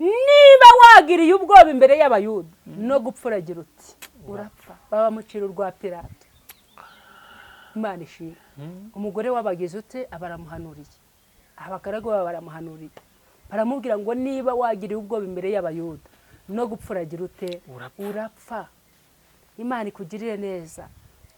niba wagiriye ubwoba imbere y'Abayuda no gupfuragira uti urapfa. Babamucira urwa Pilato. Imana ishira. Umugore wabagize ute abaramuhanuriye, abagaragu baramuhanuriye, baramubwira ngo niba wagiriye ubwoba imbere y'Abayuda no gupfuragira ute urapfa. Imana ikugirire neza.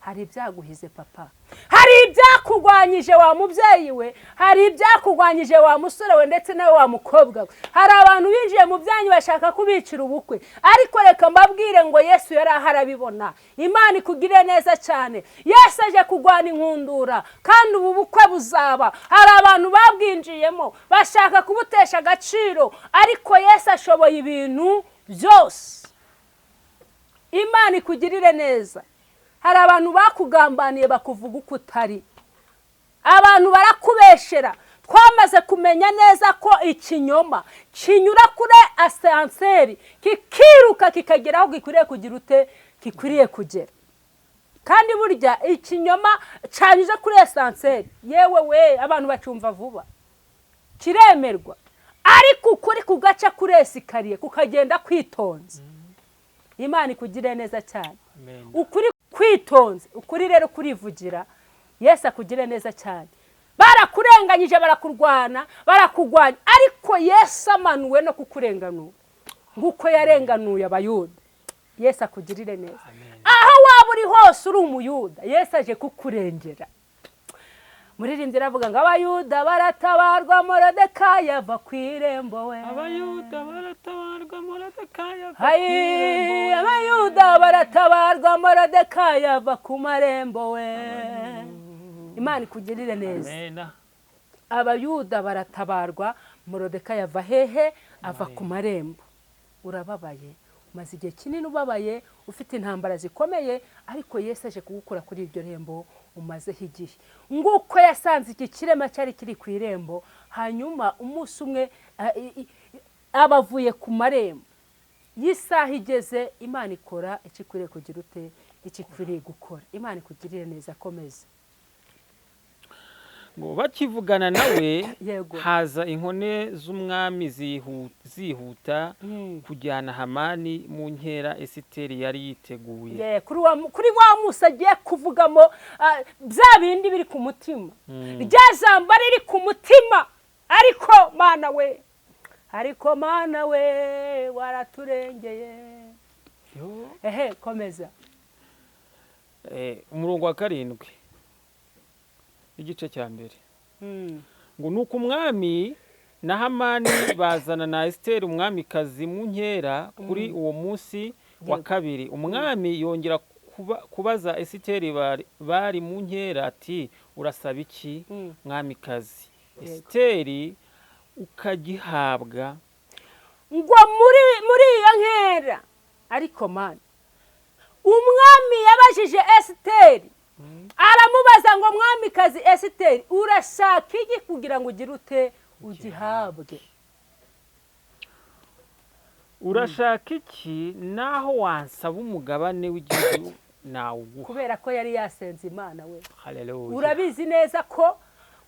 Hari ibyaguhize papa, hari ibyakugwanyije wa mubyeyi we, hari ibyakugwanyije wa musore we ndetse nawe wa mukobwa we. Hari abantu binjiye mu byanyu bashaka kubicira ubukwe, ariko reka mbabwire ngo Yesu yari aharabibona. Imana ikugire neza cyane. Yesu aje kugwana inkundura kandi ubu bukwe buzaba. Hari abantu babwinjiyemo bashaka kubutesha agaciro, ariko Yesu ashoboye ibintu byose. Imana ikugirire neza. Hari abantu bakugambaniye bakuvuga uko utari, abantu barakubeshera. Twamaze kumenya neza ko ikinyoma kinyura kure asanseri kikiruka kikagera aho gikwiriye kugira ute gikwiriye kugera. Kandi burya ikinyoma cyanyuze kuri asanseri, yewe we abantu bacumva vuba kiremerwa, ariko ukuri kugaca kuri esikariye kukagenda kwitonze. Imana ikugire neza cyane. Ukuri kwitonze, ukuri rero kurivugira. Yesu akugire neza cyane. Barakurenganyije, barakurwana, barakugwanya, ariko Yesu amanuwe no kukurenganura nguko yarenganuye abayuda. Yesu akugirire neza. Aho waba uri hose uri umuyuda, Yesu aje kukurengera. Muririmbyi aravuga ngo abayuda baratabarwa, Moridekayi ava ku irembo we. Abayuda baratabarwa, Moridekayi ava ku Hayi, irembo. abayuda baratabarwa, Moridekayi ava ku marembo we. Imana ikugirire neza. Amen. Abayuda baratabarwa, Moridekayi ava hehe? Ava ku marembo. Urababaye, umaze igihe kinini ubabaye, ufite intambara zikomeye, ariko Yesu aje kugukura kuri iryo rembo umazeho igihe. Nguko yasanze iki kirema cyari kiri ku irembo, hanyuma umunsi umwe abavuye ku marembo. Yisaha igeze, Imana ikora ikikwiriye kugira ute, ikikwiriye gukora. Imana ikugirire neza, komeza. Ngo bakivugana nawe Yego. haza inkone z'umwami zihuta kujyana Hamani mu nkera Esiteri yari yiteguye. Kuri wa Musa agiye kuvugamo bya bindi biri ku mutima, rya jambo riri ku mutima. Ariko Mana we waraturengeye. Komeza. Umurongo wa 7 igice cya mbere. Ngo nuko umwami na Hamani bazana na Esiteri umwamikazi mu nkera kuri uwo munsi wa 2. Umwami yongera kubaza Esiteri bari mu nkera ati urasaba iki mwamikazi? Esiteri ukagihabwa. Ngo muri iyo nkera, ariko Mana umwami yabajije Esiteri, aramubaza ngo mwamikazi Esiteri urashaka iki kugira ngo ugire ute ugihabwe? Urashaka iki naho wansaba umugabane w'igihugu nawuguha? Kubera ko yari yasenze Imana we. Haleluya. Urabizi neza ko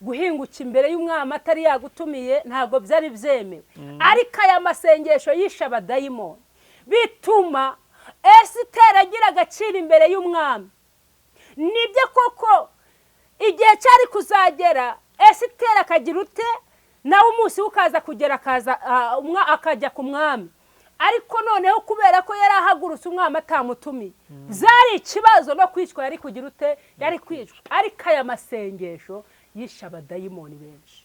guhinguka imbere y'umwami atari yagutumiye ntabwo byari byemewe, ariko aya masengesho yishe abadayimoni bituma Esiteri agira agaciro imbere y'umwami. Nibyo koko igihe cyari kuzagera Esiteri akagira ute nawe umunsi ukaza kugera akajya ku mwami, ariko noneho kubera ko yari ahagurutse umwami atamutumiye, byari ikibazo no kwicwa yari kugira ute yari kwicwa. Ariko aya masengesho yishe abadayimoni benshi.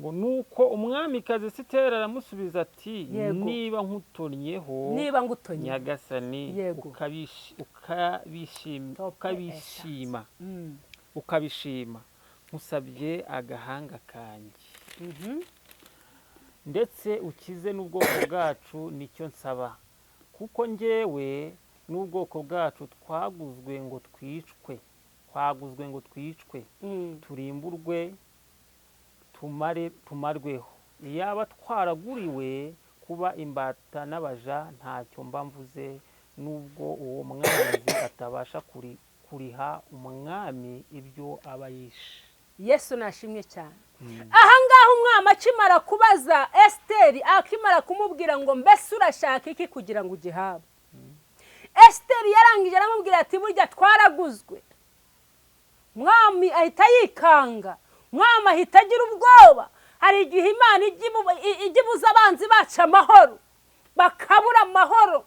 Ngo nuko umwamikazi Esiteri aramusubiza ati niba nkutonyeho nyagasani ukabishima nkusabye agahanga kanjye ndetse ukize n'ubwoko bwacu nicyo nsaba, kuko njyewe n'ubwoko bwacu twaguzwe ngo twicwe turimburwe tumarweho. Iyaba twaraguriwe kuba imbata n'abaja ntacyo mba mvuze, nubwo uwo mwanzi atabasha kuriha umwami ibyo aba yishe. Yesu nashimwe cyane. Ahangaha umwami akimara kubaza Esiteri, akimara kumubwira ngo mbese urashaka iki kugira ngo ugihabe, Esiteri yarangije aramubwira ati burya twaraguzwe. Mwami ahita yikanga, mwami ahita agira ubwoba. Hari igihe Imana ijya ibuza abanzi bacu amahoro, bakabura amahoro.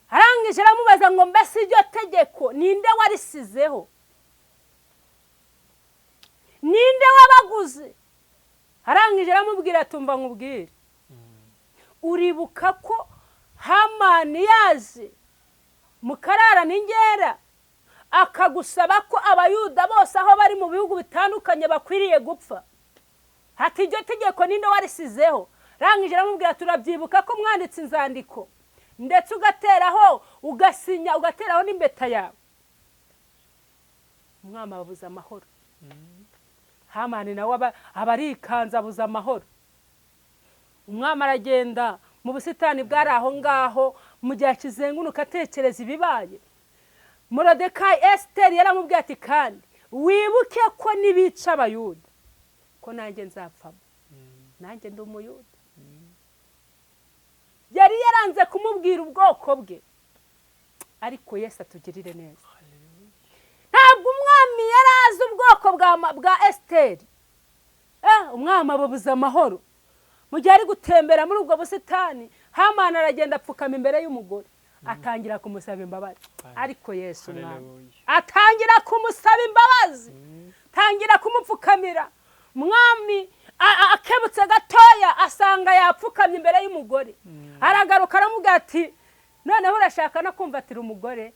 Arangije aramubaza ngo mbese iryo tegeko ninde warisizeho? ninde wabaguze? Arangije aramubwira tumva nkubwire, uribuka ko Hamani yaje mukarara n'ingera akagusaba ko abayuda bose aho bari mu bihugu bitandukanye bakwiriye gupfa? Hati iryo tegeko ninde warisizeho? Arangije aramubwira turabyibuka ko mwanditse inzandiko ndetse ugateraho ugasinya ugateraho n'impeta yawe. Umwami abuza amahoro. Hamani nawe abarikanza abuza amahoro. Umwami aragenda mu busitani bwari aho ngaho, mu gihe kizengunuka atekereza ibibaye. Morodekayi Esiteri yaramubwiye ati kandi wibuke ko nibica abayuda ko nanjye nzapfamo, nanjye ndi umuyuda. Yari yaranze kumubwira ubwoko bwe, ariko Yesu atugirire neza. Ntabwo umwami yari azi ubwoko bwa Esiteri. Umwami ababuza amahoro. Mu gihe ari gutembera muri ubwo busitani, Hamani aragenda apfukama imbere y'umugore, atangira kumusaba imbabazi. Ariko Yesu umwami atangira kumusaba imbabazi, tangira kumupfukamira. Umwami akebutse gatoya asanga yapfukamye imbere y'umugore. Aragaruka aramubwira ati noneho urashaka no kumvatira umugore?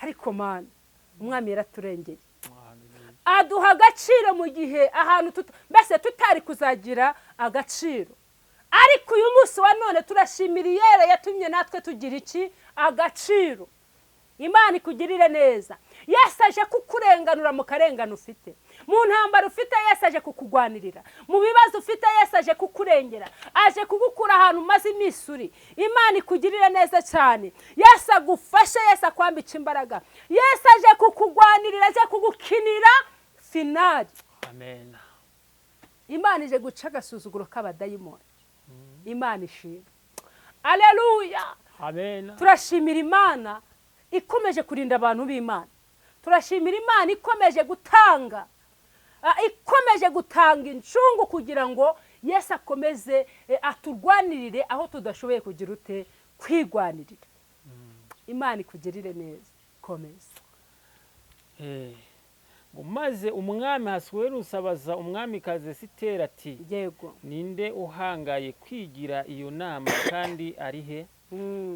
Ariko mana, umwami yaraturengeye, aduha agaciro mu gihe ahantu mbese tutari kuzagira agaciro. Ariko uyu munsi wa none turashimira Iyera yatumye natwe tugira iki? Agaciro. Imana ikugirire neza. Yesu aje kukurenganura mu karengane ufite, mu ntambara ufite Yesu aje kukugwanirira, mu bibazo ufite Yesu aje kukurengera, aje kugukura ahantu umaze iminsi uri. Imana ikugirire neza cyane. Yesu agufashe, Yesu akwambika imbaraga, Yesu aje kukugwanirira, aje kugukinira finali. Amen. Imana ije guca agasuzuguro k'abadayimoni. Imana ishimwe. Aleluya. Amen. Turashimira Imana ikomeje kurinda abantu b'Imana. Turashimira Imana ikomeje gutanga, ikomeje gutanga incungu kugira ngo Yesu akomeze aturwanirire aho tudashoboye kugira ute kwigwanirira. Imana ikugirire neza. Komeza. Maze umwami Ahasuwerusi abaza umwamikazi Esiteri ati Yego. ninde uhangaye kwigira iyo nama kandi ari he?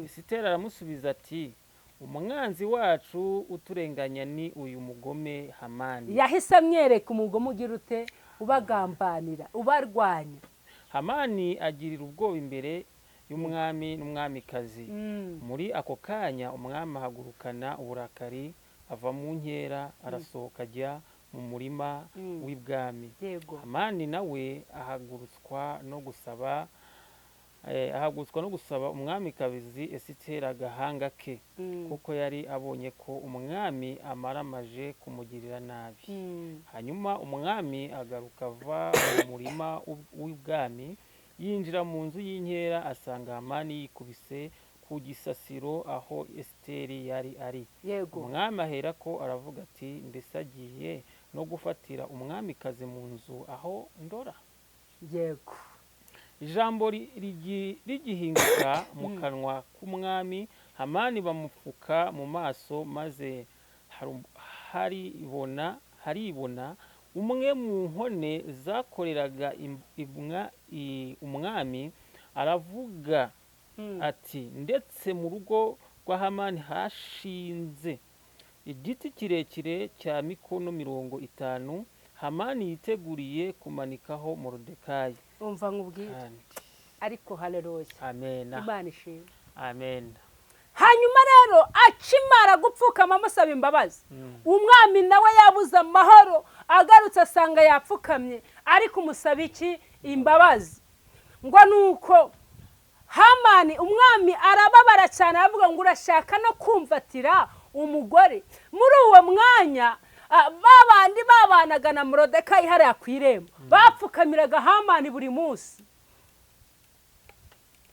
Esiteri aramusubiza ati umwanzi wacu uturenganya ni uyu mugome Hamani. Yahise amwereka umugome ugira ute ubagambanira, ubarwanya. Hamani agirira ubwoba imbere y'umwami n'umwamikazi. Muri ako kanya umwami ahagurukana uburakari, ava mu nkera arasohoka ajya mu murima w'ibwami. Hamani nawe ahagurutswa no gusaba umwamikazi Esiteri agahanga ke, kuko yari abonye ko umwami amaramaje kumugirira nabi. Hanyuma umwami agaruka ava mu murima w'ibwami, yinjira mu nzu y'inkera asanga Hamani yikubise ku gisasiro aho Esiteri yari ari. Umwami ahera ko aravuga ati mbese agiye no gufatira umwamikazi mu nzu aho ndora? Yego. Ijambo rigihinguka mu kanwa k'umwami, Hamani bamupfuka mu maso, maze haribona umwe mu nkone zakoreraga umwami aravuga ati ndetse mu rugo rwa Hamani hashinze igiti kirekire cya mikono 50 Hamani yiteguriye kumanikaho Morodekayi. Umva nkubwire. Ariko haleluya. Amen. Imana ishimwe. Amen. Hanyuma rero akimara gupfukama amusaba imbabazi, umwami nawe yabuze amahoro, agarutse asanga yapfukamye, ariko umusaba iki? Imbabazi. Ngo nuko Hamani umwami arababara cyane, aravuga ngo urashaka no kumvatira umugore? Muri uwo mwanya babandi babanaga na Morodekayi hariya ku irembo bapfukamiraga Hamani buri munsi.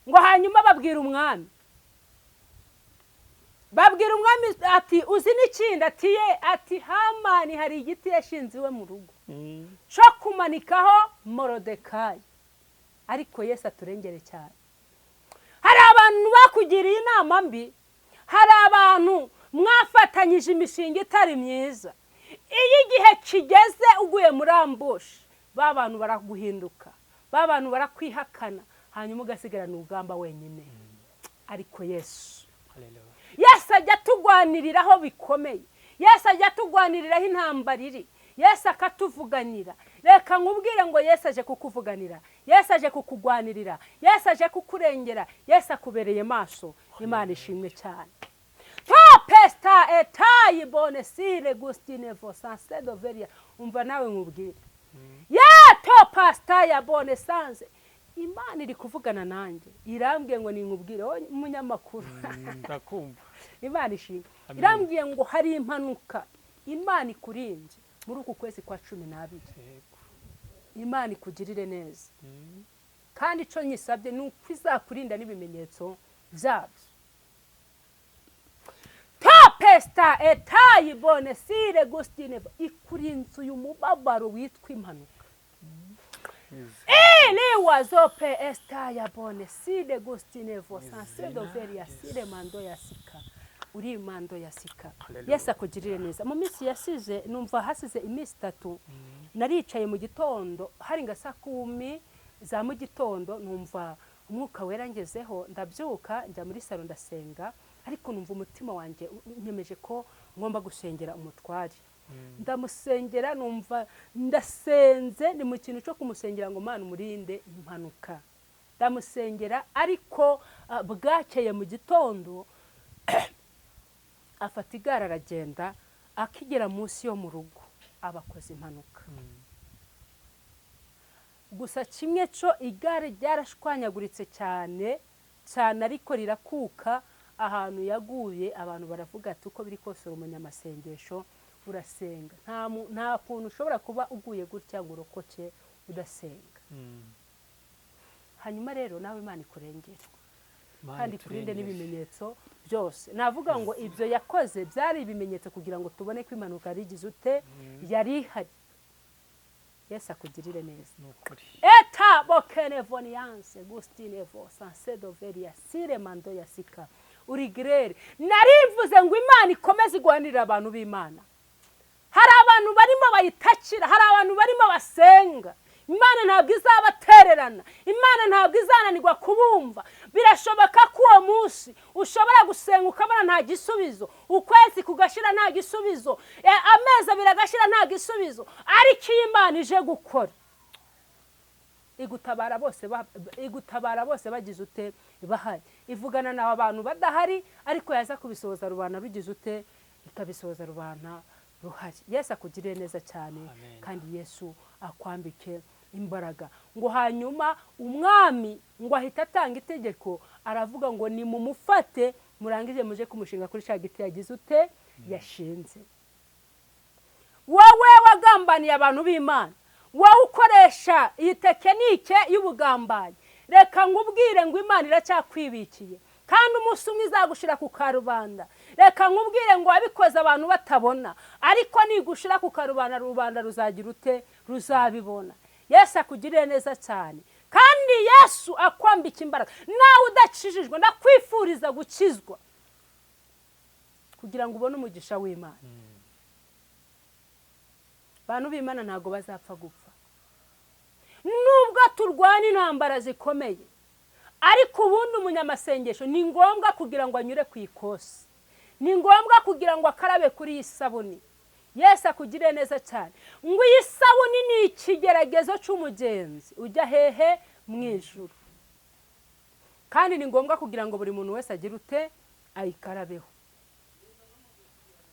Ngo hanyuma babwira umwami ati uzi n'ikindi? Ati Hamani hari igiti yashinze iwe mu rugo cyo kumanikaho Morodekayi. Ariko Yesu aturengere cyane. Hari abantu bakugiriye inama mbi, hari abantu mwafatanyije imishinga itari myiza. iyo igihe kigeze uguye muri ambushi ba bantu baraguhinduka, ba bantu barakwihakana, hanyuma ugasigarana urugamba wenyine. Ariko Yesu ajya atugwanirira aho bikomeye, Yesu ajya atugwanirira aho intambara iri, Yesu akatuvuganira. Reka nkubwire ngo Yesu aje kukuvuganira, Yesu aje kukugwanirira, Yesu aje kukurengera, Yesu akubereye maso. Imana ishimwe cyane. Pesta etayi bonesire gustine vosanse doveria. Umva nawe nkubwire, to pasta ya bonesanse. Imana iri kuvugana nanjye, irambwiye ngo ninkubwire umunyamakuru. Ndakumva. Imana ishimwe. Irambwiye ngo hari impanuka Imana ikurinze muri uku kwezi kwa 12. Imana ikugirire neza. Kandi ico nyisabye ni uko izakurinda n'ibimenyetso byabyo. Pesta etayi bonesire gustine ikurinze uyu mubabaro witwa impanuka. Wazope esta ya bonesire gustine vosanse doveria sire mando ya sika. Uri mando ya sika. Yesu akugirire neza. Mu minsi yasize numva hasize iminsi 3 naricaye mu gitondo hari nga saa 10 za mu gitondo, numva umwuka wera ngezeho, ndabyuka njya muri salo ndasenga, ariko numva umutima wanjye nyemeje ko ngomba gusengera umutwari. Ndamusengera, numva ndasenze, ni mu kintu cyo kumusengera ngo Mana umurinde impanuka. Ndamusengera, ariko bwakeye mu gitondo afata igare aragenda, akigera munsi yo mu rugo abakoze impanuka. Gusa kimwe cyo igare ryarashwanyaguritse cyane cyane, ariko rirakuka. Ahantu yaguye abantu baravuga ati uko biri kose umunyamasengesho urasenga, nta kuntu ushobora kuba uguye gutya ngo urokoke udasenga. Hanyuma rero nawe Imana ikurengera kandi kurinde n'ibimenyetso byose. Navuga ngo ibyo yakoze byari ibimenyetso kugira ngo tubone ko impanuka rigize ute yari ihari. Yesu akugirire neza. Eta bokene voniance gustine vo sanse doveria sire mando ya sika. Urigirere narivuze ngo Imana ikomeze igwanirira abantu b'Imana. Hari abantu barimo bayitakira, hari abantu barimo basenga. Imana ntabwo izabatererana, Imana ntabwo izananirwa kubumva. Birashoboka ko uwo munsi ushobora gusenga ukabona nta gisubizo, ukwezi kugashira nta gisubizo, amezi abiri agashira nta gisubizo, ariko Imana ije gukora igutabara bose bagize ute bahari. Ivugana nawe abantu badahari, ariko yaza kubisoza rubana rugize ute ikabisoza rubana ruhari. Yesu akugirire neza cyane. Amen. Kandi Yesu akwambike imbaraga. Ngo hanyuma umwami ngo ahita atanga itegeko, aravuga ngo ni mumufate murangije muje kumushinga kuri cya giti yagize ute yashinze. Wowe wagambaniye abantu b'Imana, wowe ukoresha iyi tekinike y'ubugambanyi, reka ngubwire ngo Imana iracyakwibikiye kandi umunsi umwe izagushira ku karubanda. Reka nkubwire ngo wabikoze abantu batabona, ariko nigushira ku karubanda rubanda ruzagira ute ruzabibona. Yesu akugirire neza cyane, kandi Yesu akwambika imbaraga. Nawe udakijijwe ndakwifuriza gukizwa kugira ngo ubone umugisha w'Imana. Bantu b'Imana ntago bazapfa gupfa nubwo turwana intambara zikomeye, ariko ubundi umunyamasengesho ni ngombwa kugira ngo anyure ku ikosi, ni ngombwa kugira ngo akarabe kuri iyi sabuni. Yesu akugirire neza cyane. Ngo iyi sabuni ni ikigeragezo cy'umugenzi ujya hehe mu ijuru, kandi ni ngombwa kugira ngo buri muntu wese agire ute ayikarabeho.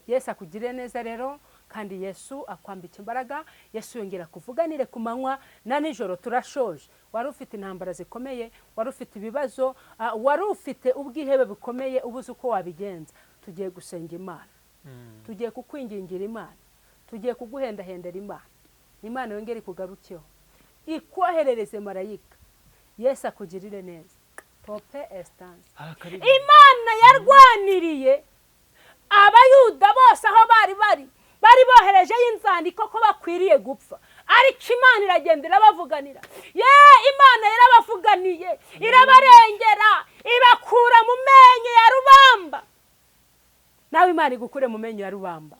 Yesu akugirire neza rero, kandi Yesu akwambika imbaraga. Yesu yongera kuvuganire ku manywa na nijoro. Turashoje. Wari ufite intambara zikomeye, wari ufite ibibazo, wari ufite ubwihebe bukomeye, ubuze uko wabigenza. Tugiye gusenga Imana, tugiye kukwingingira Imana, tugiye kuguhendahendera Imana. Imana yongere kugarukeho, ikoherereze marayika. Yesu akugirire neza. Tope estance. Imana yarwaniriye abayuda bose aho bari bohereje y'inzandiko ko bakwiriye gupfa, ariko Imana iragenda irabavuganira. Imana yarabavuganiye, irabarengera, ibakura mu menyo. menyo ya rubamba. Nawe Imana igukure mu menyo ya rubamba.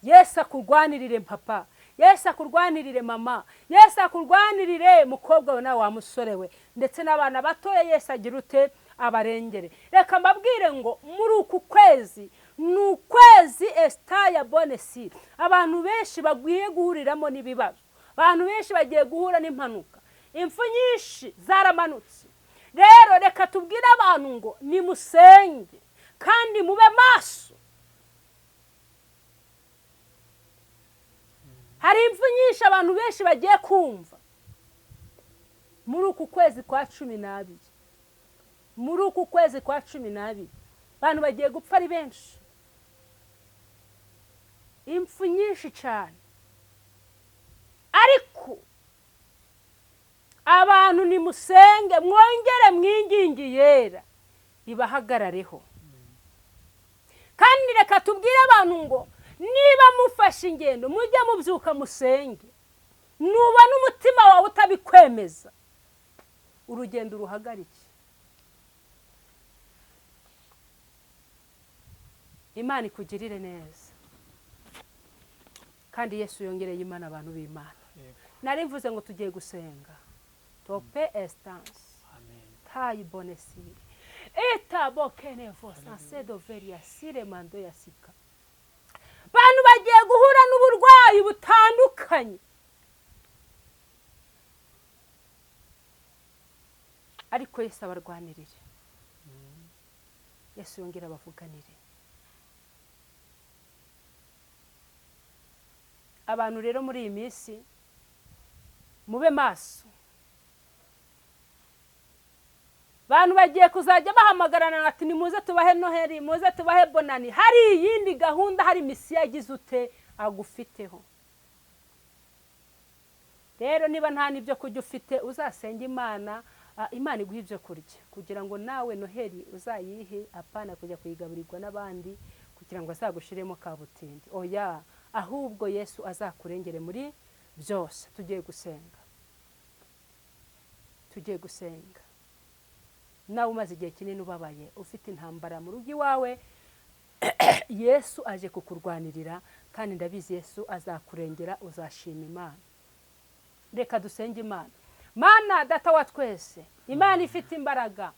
Yesu akurwanirire papa, Yesu akurwanirire mama, Yesu akurwanirire mukobwa we nawe wa musore we, ndetse n'abana batoya Yesu agira ute abarengere. Reka mbabwire ngo muri uku kwezi ni ukwezi Esther Bonesire, abantu benshi bagiye guhuriramo n'ibibazo, abantu benshi bagiye guhura n'impanuka, impfu nyinshi zaramanutse. Rero reka tubwire abantu ngo nimusenge kandi mube maso. Hari impfu nyinshi abantu benshi bagiye kumva muri uku kwezi kwa 12, muri uku kwezi kwa 12 abantu bagiye gupfa ari benshi, impfu nyinshi cyane. Ariko abantu nimusenge, mwongere mwingingi yera ibahagarareho. Kandi reka tubwire abantu ngo niba mufashe ingendo mujye mubyuka musenge, nubona umutima wawe utabikwemeza urugendo uruhagarike. Imana ikugirire neza kandi Yesu yongereye Imana abantu b'Imana. Nari mvuze ngo tugiye gusenga. Tope estance. Amen. Tai Bonesire. Eta bokene vosa sedo veria sire mando yasika. Bantu bagiye guhura n'uburwayi butandukanye. Ariko Yesu abarwanirire. Yesu yongera abavuganire. Abantu rero muri iyi minsi mube maso. Bantu bagiye kuzajya bahamagarana ati nimuze tubahe Noheli, muze tubahe Bonani. Hari iyindi gahunda, hari misiya yagize ute agufiteho. Rero niba nta nibyo kujya ufite uzasenga Imana, Imana iguha ibyo kurya kugira ngo nawe Noheli uzayihe, apana kujya kuyigaburirwa n'abandi kugira ngo azagushiremo kabutindi. Oya, ahubwo Yesu azakurengere muri byose. Tugiye gusenga, tugiye gusenga. Nawe umaze igihe kinini ubabaye, ufite intambara mu rugo iwawe, Yesu aje kukurwanirira kandi ndabizi Yesu azakurengera, uzashima Imana. Reka dusenge Imana. Mana data wa twese, Imana ifite imbaraga,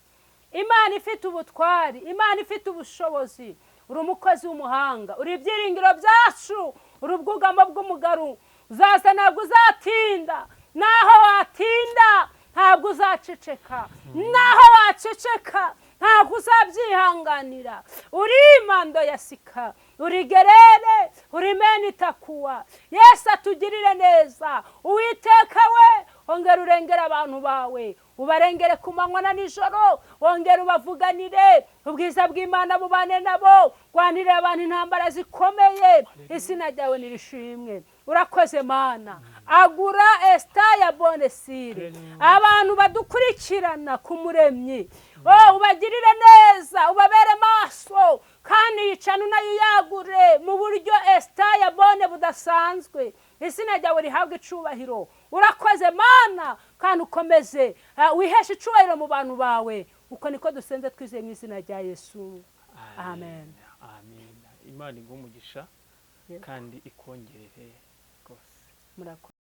Imana ifite ubutwari, Imana ifite ubushobozi. Uri umukozi w'umuhanga, uri ibyiringiro byacu, uri ubwugamo bw'umugaru. Uzaza ntabwo uzatinda, naho watinda ntabwo uzaceceka, naho waceceka ntabwo uzabyihanganira. Uri Mando yasika, uri Gerere, uri Menitakuwa. Yesu atugirire neza. Uwiteka we, ongera urengera abantu bawe, ubarengere ku manywa na nijoro, ongera ubavuganire, ubwiza bw'Imana bubane nabo, rwanirira abantu intambara zikomeye. Izina ryawe nirishimwe. Urakoze Mana. Agura Esther Bonesire, abantu badukurikirana ku Muremyi, ubagirire neza, ubabere maso, kandi yicana nayo yagure mu buryo Esther Bone budasanzwe. Izina ryawe rihabwe icubahiro. Urakoze Mana, kandi ukomeze wiheshe icubahiro mu bantu bawe. Uko niko dusenze twizeye mu izina rya Yesu. Amen. Amen. Imana iguhe umugisha kandi ikongerere rwose. Murakoze.